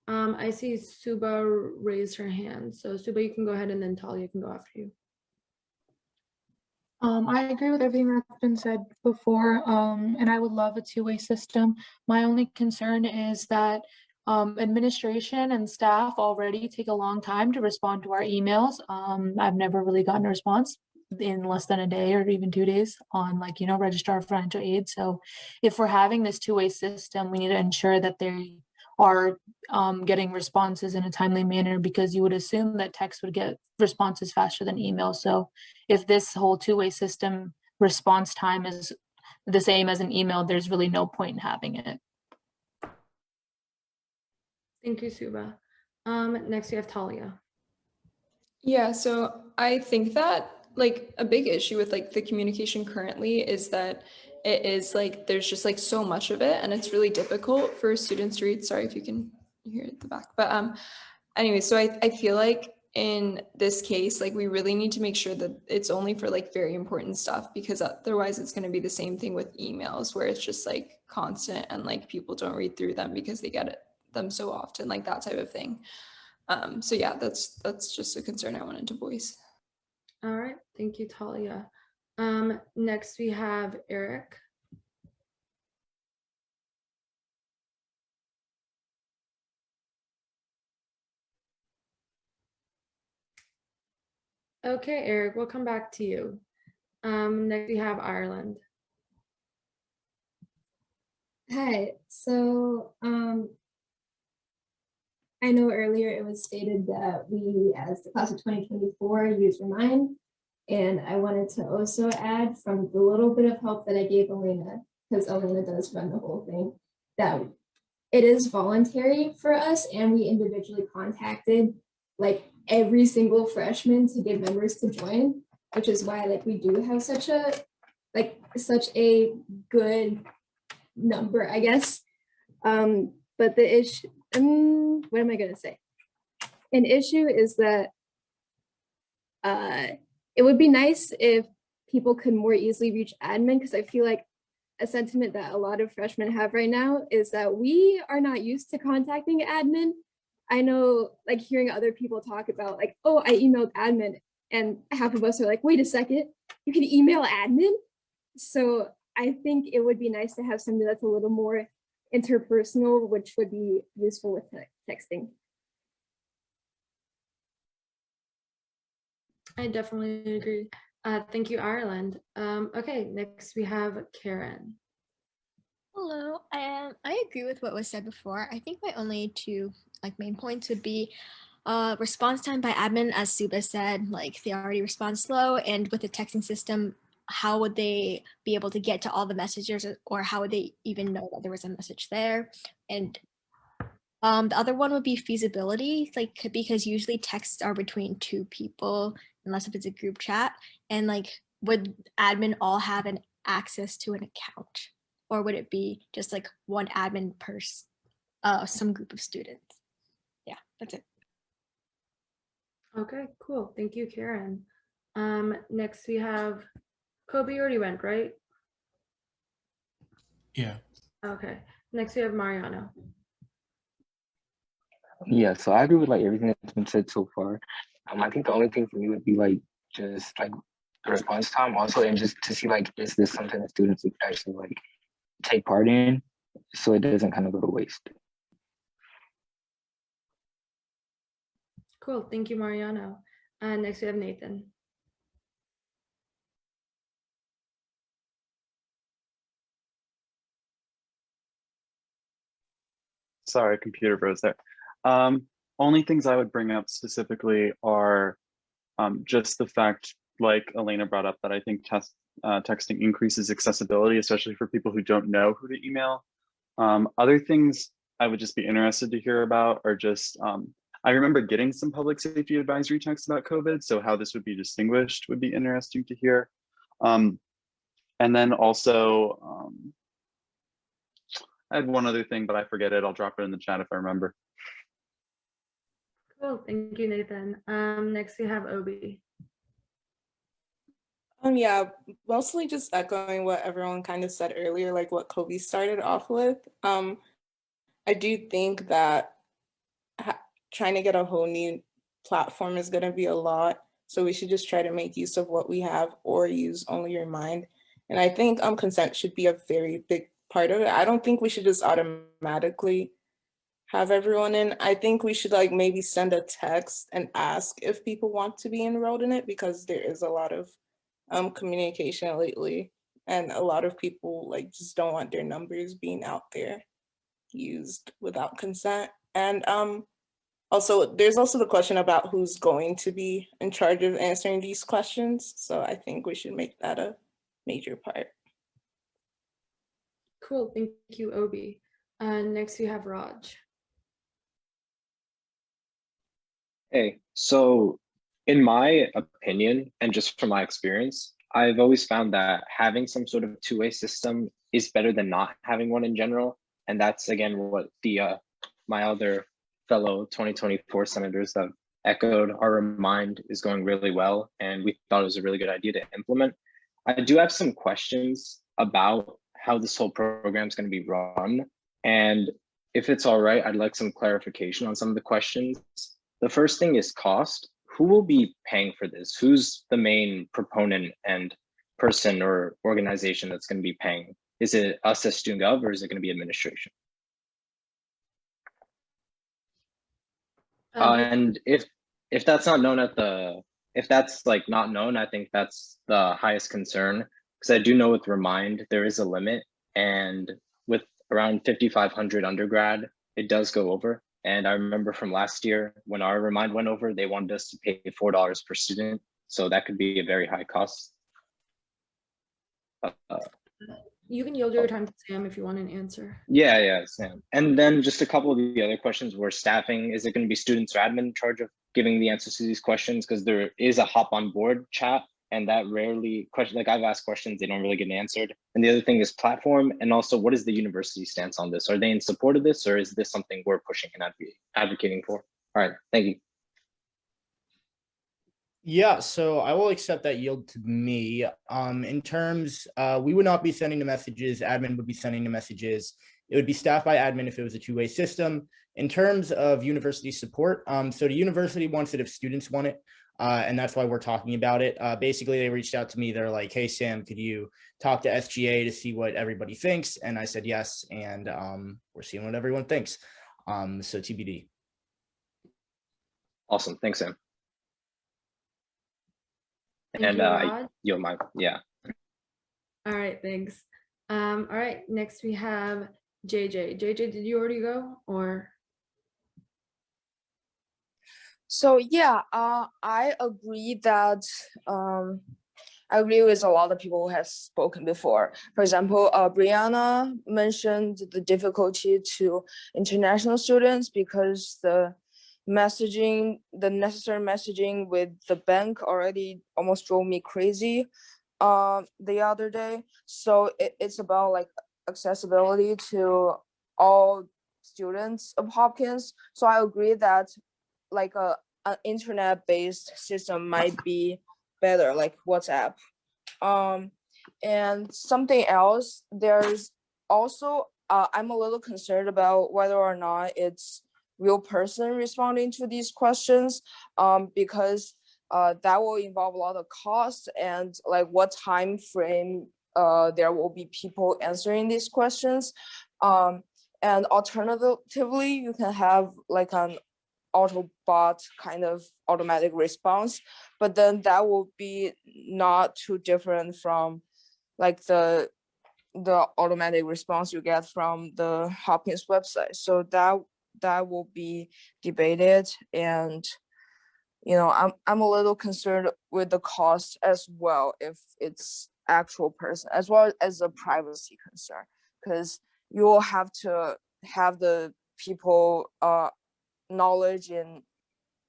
I see Suba raise her hand. So Suba, you can go ahead, and then Talia can go after you. I agree with everything that's been said before, and I would love a two-way system. My only concern is that administration and staff already take a long time to respond to our emails. I've never really gotten a response in less than a day or even 2 days on like, you know, Registrar of Financial Aid. So if we're having this two-way system, we need to ensure that they are getting responses in a timely manner, because you would assume that text would get responses faster than email. So if this whole two-way system response time is the same as an email, there's really no point in having it. Thank you, Suba. Next we have Talia. Yeah, so I think that like a big issue with like the communication currently is that it is like there's just like so much of it, and it's really difficult for students to read. Sorry if you can hear it at the back, but anyway, so I feel like in this case, like we really need to make sure that it's only for like very important stuff, because otherwise it's going to be the same thing with emails where it's just like constant and like people don't read through them because they get them so often, like that type of thing. So yeah, that's just a concern I wanted to voice. All right, thank you, Talia. Next we have Eric. Okay, Eric, we'll come back to you. Next we have Ireland. Hi, so I know earlier it was stated that we, as the class of 2024, use Remind. And I wanted to also add, from the little bit of help that I gave Elena, because Elena does run the whole thing, that it is voluntary for us, and we individually contacted like every single freshman to get members to join, which is why like we do have such a good number, I guess. But the issue, what am I gonna say? An issue is that it would be nice if people could more easily reach admin, because I feel like a sentiment that a lot of freshmen have right now is that we are not used to contacting admin. I know, like, hearing other people talk about like, oh, I emailed admin, and half of us are like, wait a second, you can email admin? So I think it would be nice to have something that's a little more interpersonal, which would be useful with texting. I definitely agree. Thank you, Ireland. Okay, next we have Karen. Hello. I agree with what was said before. I think my only two main points would be response time by admin, as Suba said, like they already respond slow, and with the texting system, how would they be able to get to all the messages, or how would they even know that there was a message there? And the other one would be feasibility, like because usually texts are between two people, unless if it's a group chat, and like would admin all have an access to an account, or would it be just like one admin per some group of students? Yeah, that's it. Okay, cool. Thank you, Karen. Next we have Kobe. Already went, right? Yeah. Okay. Next we have Mariano. Yeah, so I agree with like everything that's been said so far. I think the only thing for me would be like just like the response time also, and just to see like is this something that students would actually like take part in, so it doesn't kind of go to waste. Cool. Thank you, Mariano. Next we have Nathan. Sorry, computer froze there. Only things I would bring up specifically are just the fact, like Elena brought up, that I think texting increases accessibility, especially for people who don't know who to email. Other things I would just be interested to hear about are just, I remember getting some public safety advisory texts about COVID, so how this would be distinguished would be interesting to hear. And then also, I had one other thing, but I forget it. I'll drop it in the chat if I remember. Cool. Thank you, Nathan. Next we have Obi. Yeah, mostly just echoing what everyone kind of said earlier, like what Kobe started off with. I do think that trying to get a whole new platform is going to be a lot. So we should just try to make use of what we have, or use only Remind. And I think consent should be a very big part of it. I don't think we should just automatically have everyone in. I think we should like maybe send a text and ask if people want to be enrolled in it, because there is a lot of communication lately, and a lot of people like just don't want their numbers being out there used without consent. And also there's also the question about who's going to be in charge of answering these questions. So I think we should make that a major part. Cool. Thank you, Obi. Next we have Raj. Hey, so in my opinion, and just from my experience, I've always found that having some sort of two-way system is better than not having one in general. And that's again what the my other fellow 2024 senators have echoed. Our Remind is going really well, and we thought it was a really good idea to implement. I do have some questions about how this whole program is going to be run. And if it's all right, I'd like some clarification on some of the questions. The first thing is cost. Who will be paying for this? Who's the main proponent and person or organization that's going to be paying? Is it us as Student Gov, or is it going to be administration? And if that's not known at the if that's like not known, I think that's the highest concern. Because I do know with Remind, there is a limit. And with around 5,500 undergrad, it does go over. And I remember from last year when our Remind went over, they wanted us to pay $4 per student. So that could be a very high cost. You can yield your time to Sam if you want an answer. Yeah, Sam. And then just a couple of the other questions were staffing. Is it going to be students or admin in charge of giving the answers to these questions? Because there is a hop on board chat, and that rarely like I've asked questions, they don't really get answered. And the other thing is platform, and also what is the university stance on this? Are they in support of this, or is this something we're pushing and advocating for? All right, thank you. Yeah, so I will accept that yield to me. In terms, we would not be sending the messages, admin would be sending the messages. It would be staffed by admin if it was a two-way system. In terms of university support, so the university wants it if students want it, and that's why we're talking about it. Basically, they reached out to me. They're like, hey, Sam, could you talk to SGA to see what everybody thinks? And I said yes, and we're seeing what everyone thinks. So TBD. Awesome, thanks, Sam. Thank And you, Rod. you'll my, yeah. All right, thanks. All right, next we have JJ. JJ, did you already go or? So yeah, I agree that I agree with a lot of people who have spoken before. For example, Brianna mentioned the difficulty to international students because the necessary messaging with the bank already almost drove me crazy the other day. So it's about like accessibility to all students of Hopkins. So I agree that like an internet-based system might be better, like WhatsApp. And something else, there's also I'm a little concerned about whether or not it's real person responding to these questions, because that will involve a lot of cost and like what time frame there will be people answering these questions. And alternatively, you can have like an Autobot kind of automatic response, but then that will be not too different from like the automatic response you get from the Hopkins website. So that will be debated, and you know, I'm a little concerned with the cost as well if it's actual person, as well as a privacy concern, because you will have to have the people knowledge in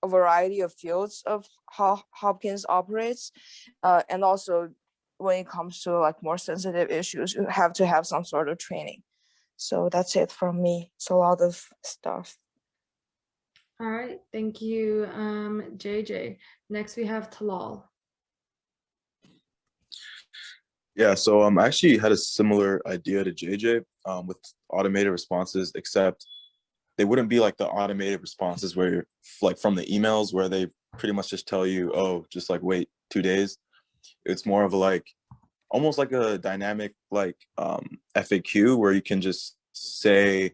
a variety of fields of how Hopkins operates, and also when it comes to like more sensitive issues, you have to have some sort of training. So that's it from me. It's a lot of stuff. All right, thank you, JJ. Next we have Talal. Yeah, so I actually had a similar idea to JJ with automated responses, except they wouldn't be like the automated responses where you're like from the emails where they pretty much just tell you, oh, just like wait 2 days. It's more of a like almost like a dynamic like FAQ where you can just say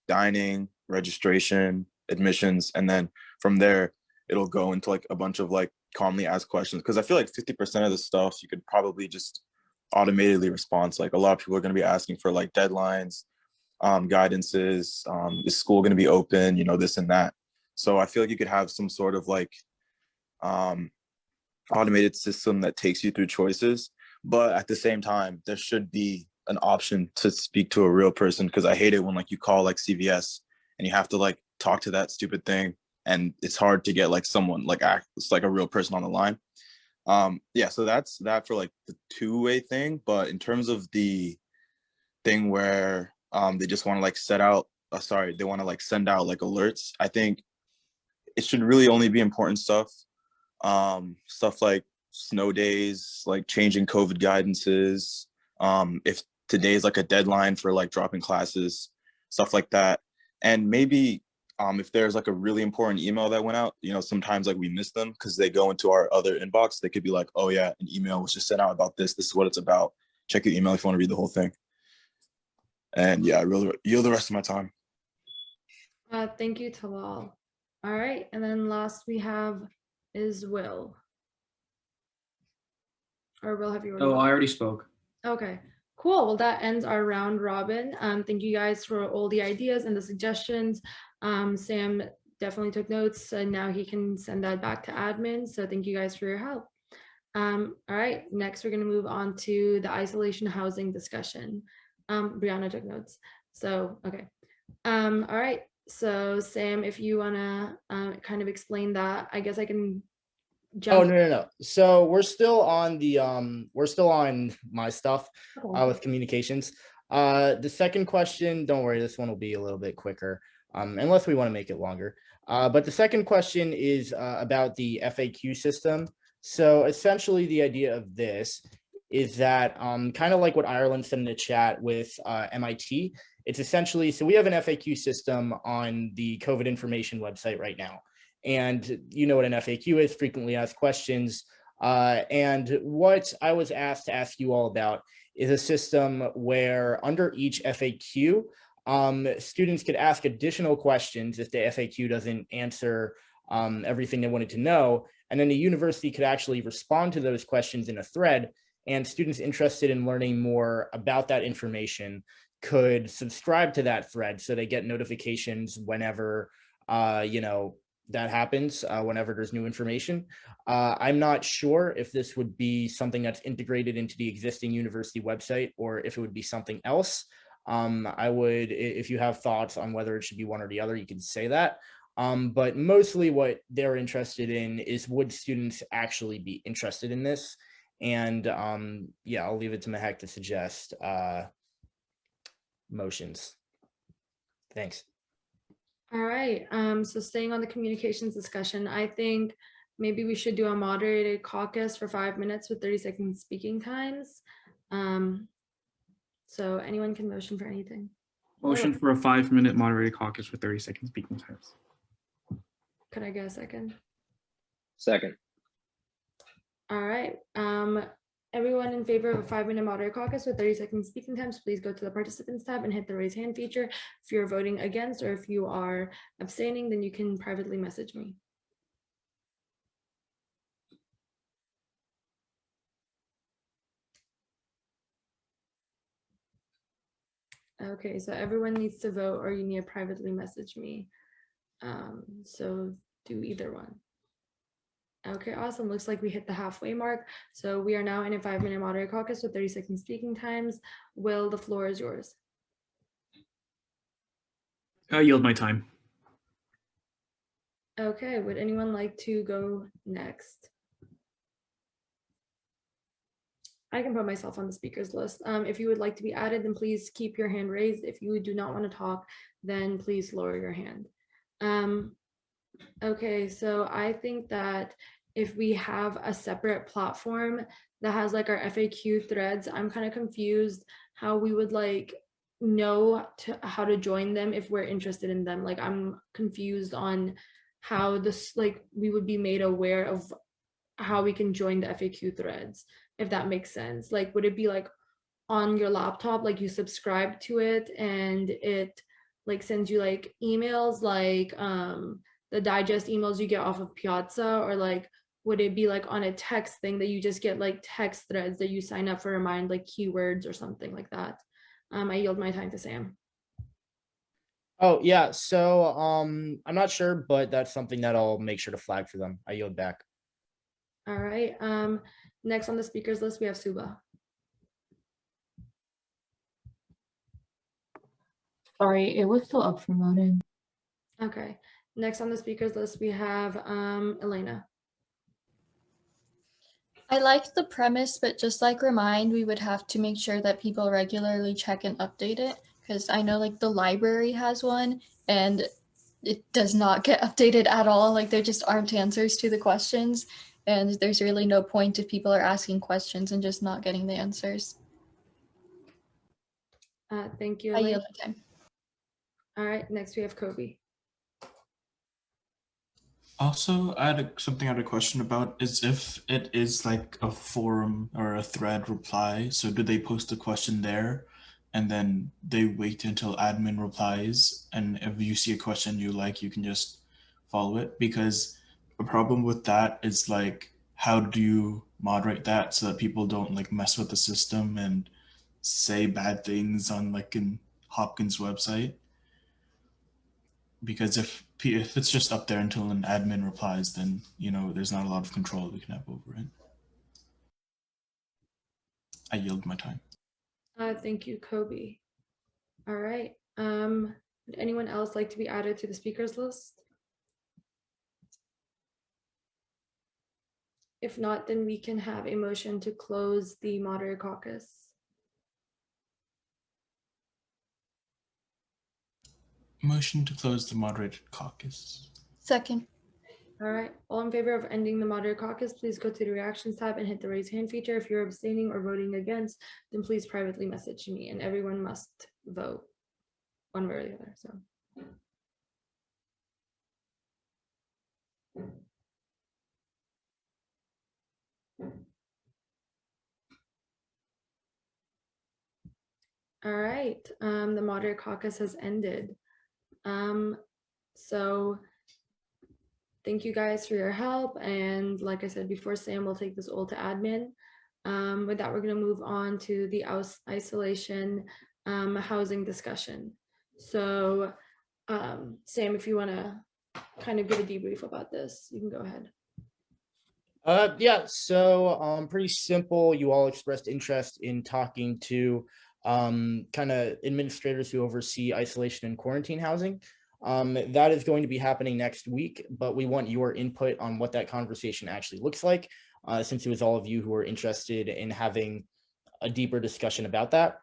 dining, registration, admissions, and then from there it'll go into like a bunch of like commonly asked questions, because I feel like 50% of the stuff you could probably just automatically respond to. Like a lot of people are going to be asking for like deadlines, guidances, is school going to be open, you know, this and that. So I feel like you could have some sort of like automated system that takes you through choices, but at the same time there should be an option to speak to a real person, because I hate it when like you call like CVS and you have to like talk to that stupid thing and it's hard to get like someone like it's like a real person on the line. Yeah, so that's that for like the two-way thing. But in terms of the thing where they just want to like they want to like send out like alerts, I think it should really only be important stuff. Stuff like snow days, like changing COVID guidances, if today's like a deadline for like dropping classes, stuff like that. And maybe if there's like a really important email that went out, you know, sometimes like we miss them because they go into our other inbox. They could be like, oh yeah, an email was just sent out about this. This is what it's about. Check your email if you want to read the whole thing. And yeah, I really yield the rest of my time. Thank you, Talal. All right, and then last we have is Will. Or Will, have you already? Oh, gone? I already spoke. Okay, cool. Well, that ends our round robin. Thank you guys for all the ideas and the suggestions. Sam definitely took notes and now he can send that back to admin. So thank you guys for your help. All right, next we're gonna move on to the isolation housing discussion. Brianna took notes. So, okay. All right, so Sam, if you wanna kind of explain that, I guess I can Oh, jump. no. So we're still on the we're still on my stuff Okay. with communications. The second question, don't worry, this one will be a little bit quicker, unless we want to make it longer. But the second question is about the FAQ system. So essentially the idea of this is that kind of like what Ireland said in the chat with MIT, it's essentially, so we have an FAQ system on the COVID information website right now. And you know what an FAQ is, frequently asked questions. And what I was asked to ask you all about is a system where under each FAQ, students could ask additional questions if the FAQ doesn't answer everything they wanted to know. And then the university could actually respond to those questions in a thread. And students interested in learning more about that information could subscribe to that thread so they get notifications whenever, that happens, whenever there's new information. I'm not sure if this would be something that's integrated into the existing university website or if it would be something else. I would, if you have thoughts on whether it should be one or the other, you can say that. But mostly what they're interested in is, would students actually be interested in this? And yeah, I'll leave it to Mehak to suggest motions. Thanks. All right, so staying on the communications discussion, I think maybe we should do a moderated caucus for 5 minutes with 30-second speaking times. So anyone can motion for anything. Motion for a 5-minute moderated caucus with 30-second speaking times. Could I get a second? Second. All right, everyone in favor of a 5-minute moderated caucus with 30-second speaking times, please go to the participants tab and hit the raise hand feature. If you're voting against or if you are abstaining, then you can privately message me. Okay, so everyone needs to vote or you need to privately message me. So do either one. Okay, awesome. Looks like we hit the halfway mark. So we are now in a 5-minute moderated caucus with 30-second speaking times. Will, the floor is yours. I yield my time. Okay, would anyone like to go next? I can put myself on the speakers list. If you would like to be added, then please keep your hand raised. If you do not want to talk, then please lower your hand. Okay, so I think that if we have a separate platform that has like our FAQ threads, I'm kind of confused how we would like know how to join them if we're interested in them. Like I'm confused on how this, like we would be made aware of how we can join the FAQ threads, if that makes sense. Like would it be like on your laptop, like you subscribe to it and it like sends you like emails, like the digest emails you get off of Piazza, or like would it be like on a text thing that you just get like text threads that you sign up for, remind like keywords or something like that? I yield my time to Sam. Oh yeah, so I'm not sure, but that's something that I'll make sure to flag for them. I yield back. All right, next on the speakers list, we have Suba. Sorry, it was still up for voting. Okay, next on the speakers list, we have Elena. I liked the premise, but just like Remind, we would have to make sure that people regularly check and update it, because I know like the library has one and it does not get updated at all. Like there just aren't answers to the questions, and there's really no point if people are asking questions and just not getting the answers. Thank you, I Elena. yield my time. All right, next we have Kobe. Also, something I had a question about is if it is like a forum or a thread reply, so do they post a question there and then they wait until admin replies, and if you see a question you like, you can just follow it? Because a problem with that is like, how do you moderate that so that people don't like mess with the system and say bad things on like in Hopkins website? Because if it's just up there until an admin replies, then there's not a lot of control we can have over it. I yield my time. Thank you, Kobe. All right. Would anyone else like to be added to the speakers list? If not, then we can have a motion to close the moderator caucus. Motion to close the moderated caucus. Second. All right, all in favor of ending the moderator caucus, please go to the reactions tab and hit the raise hand feature. If you're abstaining or voting against, then please privately message me, and everyone must vote one way or the other. So. All right, the moderator caucus has ended. So thank you guys for your help. And like I said before, Sam will take this all to admin. With that, we're going to move on to the isolation housing discussion. So Sam, if you want to kind of give a debrief about this, you can go ahead. Yeah, so pretty simple. You all expressed interest in talking to kind of administrators who oversee isolation and quarantine housing. That is going to be happening next week, but we want your input on what that conversation actually looks like, since it was all of you who are interested in having a deeper discussion about that.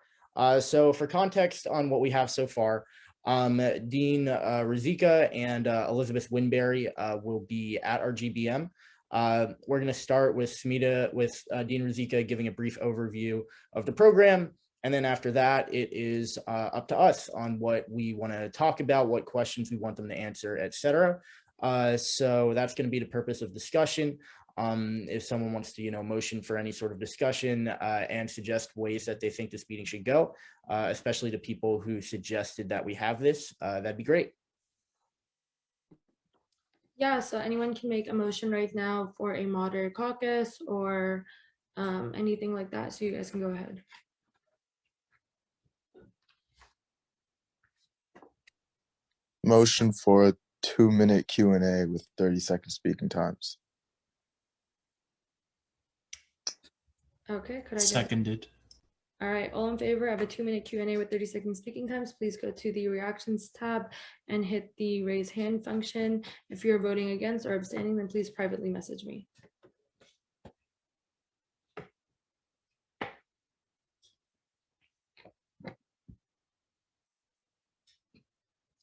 So for context on what we have so far, Dean Rizika and Elizabeth Winberry will be at our GBM. We're going to start with Smita, with Dean Rizika giving a brief overview of the program. And then after that, it is up to us on what we want to talk about, what questions we want them to answer, etc. So that's going to be the purpose of discussion. If someone wants to, motion for any sort of discussion and suggest ways that they think this meeting should go, especially to people who suggested that we have this, that'd be great. Yeah, so anyone can make a motion right now for a moderator caucus or anything like that. So you guys can go ahead. Motion for a 2-minute Q&A with 30-second speaking times. Okay, could I get Seconded. All right, all in favor of a 2-minute Q&A with 30-second speaking times, please go to the reactions tab and hit the raise hand function. If you're voting against or abstaining, then please privately message me.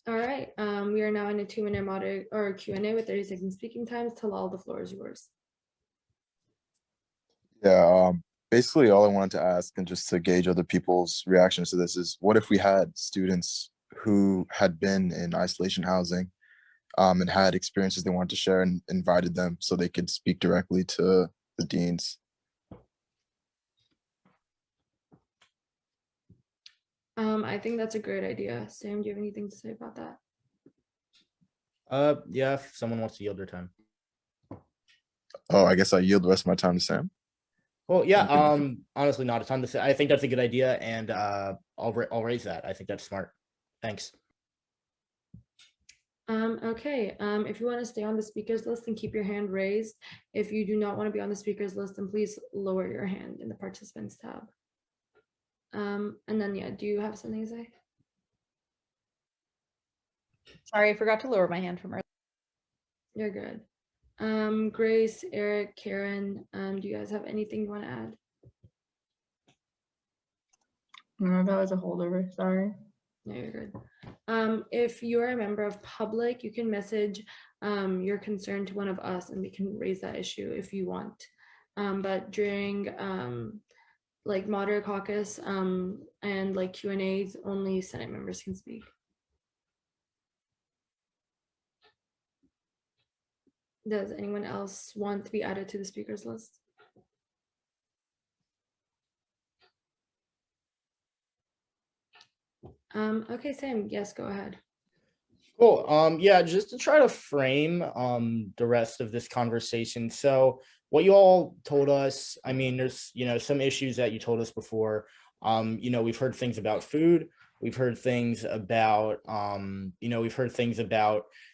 All right, we are now in a 2-minute moderator or Q&A with 30-second speaking times. Talal, the floor is yours. Yeah, basically all I wanted to ask, and just to gauge other people's reactions to this, is what if we had students who had been in isolation housing and had experiences they wanted to share, and invited them so they could speak directly to the deans? I think that's a great idea. Sam, do you have anything to say about that? Yeah, if someone wants to yield their time. Oh, I guess I yield the rest of my time to Sam. Well, yeah, honestly, not a ton to say. I think that's a good idea, and I'll raise that. I think that's smart. Thanks. Okay, if you want to stay on the speakers list and keep your hand raised. If you do not want to be on the speakers list, then please lower your hand in the participants tab. And then, yeah, do you have something to say? Sorry, I forgot to lower my hand from earlier. You're good. Grace, Eric, Karen, do you guys have anything you want to add? No, that was a holdover, sorry. No, you're good. If you're a member of public, you can message your concern to one of us and we can raise that issue if you want. But during like moderator caucus and like Q&As, only Senate members can speak. Does anyone else want to be added to the speakers list? Okay, Sam, yes, go ahead. Cool. Yeah, just to try to frame the rest of this conversation. So what you all told us, I mean, there's, some issues that you told us before. We've heard things about food. We've heard things about,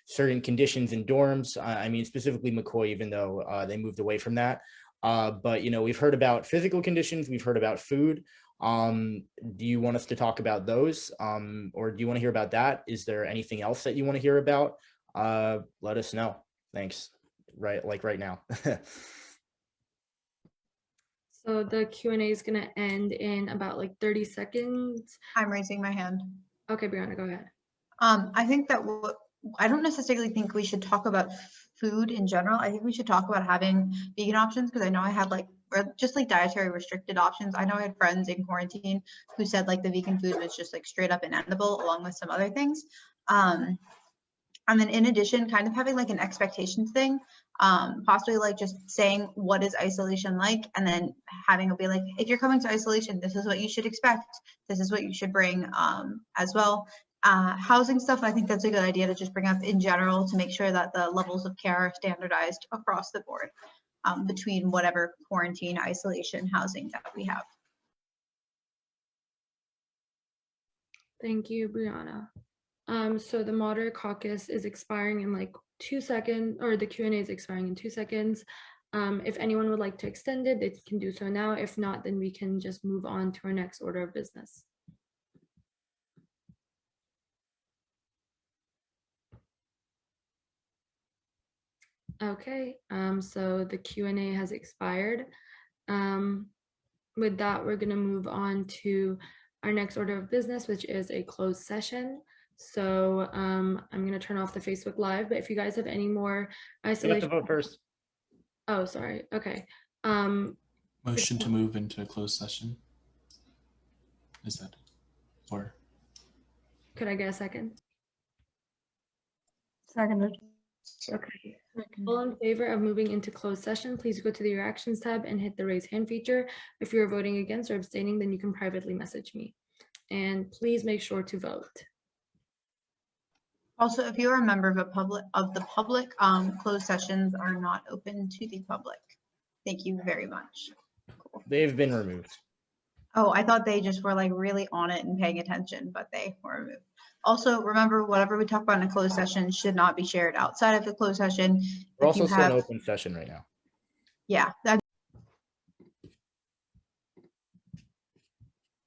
certain conditions in dorms. I mean, specifically McCoy, even though they moved away from that. But we've heard about physical conditions. We've heard about food. Do you want us to talk about those? Or do you want to hear about that? Is there anything else that you want to hear about? Let us know. Thanks. Right now. So the Q&A is gonna end in about like 30 seconds. I'm raising my hand. Okay, Brianna, go ahead. I think that I don't necessarily think we should talk about food in general. I think we should talk about having vegan options, because I know I had or just like dietary restricted options. I know I had friends in quarantine who said like the vegan food was just like straight up inedible along with some other things. And then in addition, kind of having like an expectations thing, possibly like just saying what is isolation like, and then having it be like, if you're coming to isolation, this is what you should expect. This is what you should bring as well. Housing stuff, I think that's a good idea to just bring up in general to make sure that the levels of care are standardized across the board between whatever quarantine, isolation, housing that we have. Thank you, Brianna. So the moderator caucus is expiring in like 2 seconds, or the Q&A is expiring in 2 seconds. If anyone would like to extend it, they can do so now. If not, then we can just move on to our next order of business. Okay, so the Q&A has expired. With that, we're gonna move on to our next order of business, which is a closed session. So I'm gonna turn off the Facebook Live, but if you guys have any more You have to isolation. vote first. Oh, sorry, okay. Motion to move into closed session. Is that, or? Could I get a second? Seconded. Okay. All in favor of moving into closed session, please go to the Reactions tab and hit the raise hand feature. If you're voting against or abstaining, then you can privately message me. And please make sure to vote. Also, if you're a member of the public, closed sessions are not open to the public. Thank you very much. They've been removed. Oh, I thought they just were like really on it and paying attention, but they were removed. Also, remember, whatever we talk about in a closed session should not be shared outside of the closed session. We're If you also still in have, open session right now. yeah, that.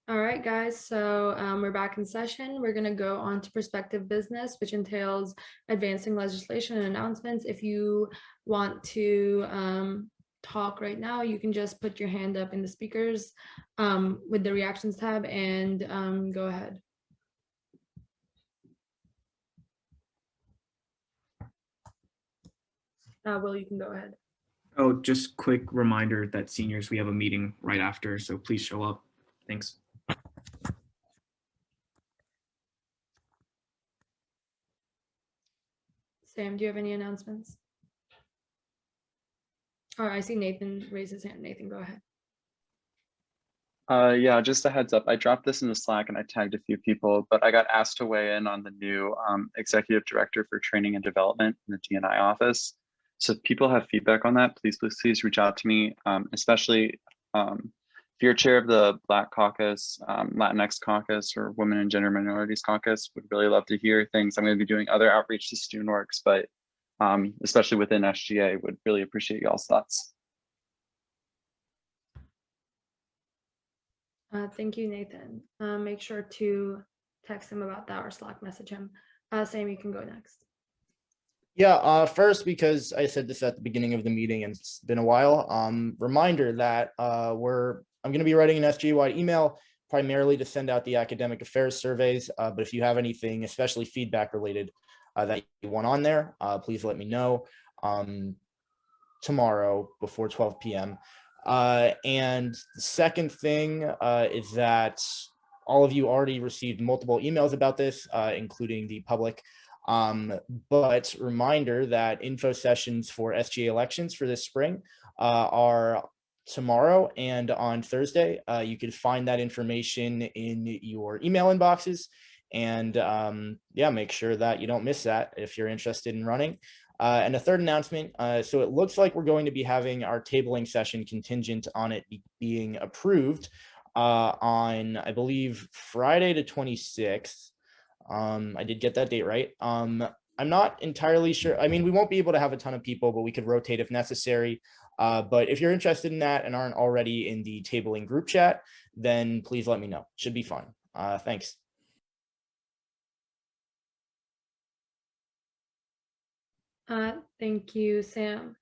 All right, guys, so we're back in session. We're gonna go on to prospective business, which entails advancing legislation and announcements. If you want to talk right now, you can just put your hand up in the speakers with the Reactions tab and go ahead. Will, you can go ahead. Oh, just quick reminder that seniors, we have a meeting right after, so please show up. Thanks. Sam, do you have any announcements? Oh, I see Nathan raise his hand. Nathan, go ahead. Yeah, just a heads up. I dropped this in the Slack and I tagged a few people, but I got asked to weigh in on the new executive director for training and development in the DNI office. So if people have feedback on that, please reach out to me, especially if you're chair of the Black Caucus, Latinx Caucus, or Women and Gender Minorities Caucus. Would really love to hear things. I'm going to be doing other outreach to student orgs, but especially within SGA, would really appreciate y'all's thoughts. Thank you, Nathan. Make sure to text him about that or Slack message him. Sam, you can go next. Yeah, first, because I said this at the beginning of the meeting and it's been a while, reminder that I'm going to be writing an SGA-wide email primarily to send out the academic affairs surveys. But if you have anything, especially feedback related, that you want on there, please let me know tomorrow before 12 p.m. And the second thing is that all of you already received multiple emails about this, including the public. But reminder that info sessions for SGA elections for this spring are tomorrow and on Thursday. You can find that information in your email inboxes. And yeah, make sure that you don't miss that if you're interested in running. And a third announcement, so it looks like we're going to be having our tabling session contingent on it being approved on, I believe, Friday the 26th. I did get that date right. I'm not entirely sure. I mean, we won't be able to have a ton of people, but we could rotate if necessary. But if you're interested in that and aren't already in the tabling group chat, then please let me know. Should be fun. Thanks. Thank you, Sam.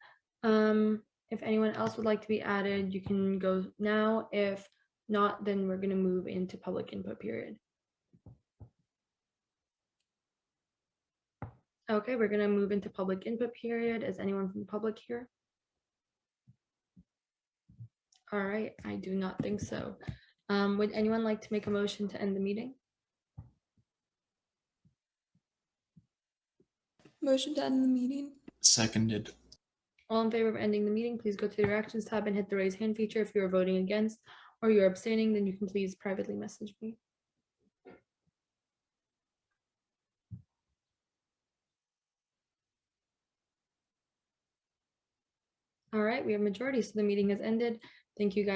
If anyone else would like to be added, you can go now. If not, then we're going to move into public input period. Okay, we're going to move into public input period. Is anyone from the public here? All right, I do not think so. Would anyone like to make a motion to end the meeting? Motion to end the meeting. Seconded. All in favor of ending the meeting, please go to the reactions tab and hit the raise hand feature. If you're voting against or you're abstaining, then you can please privately message me. All right, we have majority, so the meeting has ended. Thank you guys.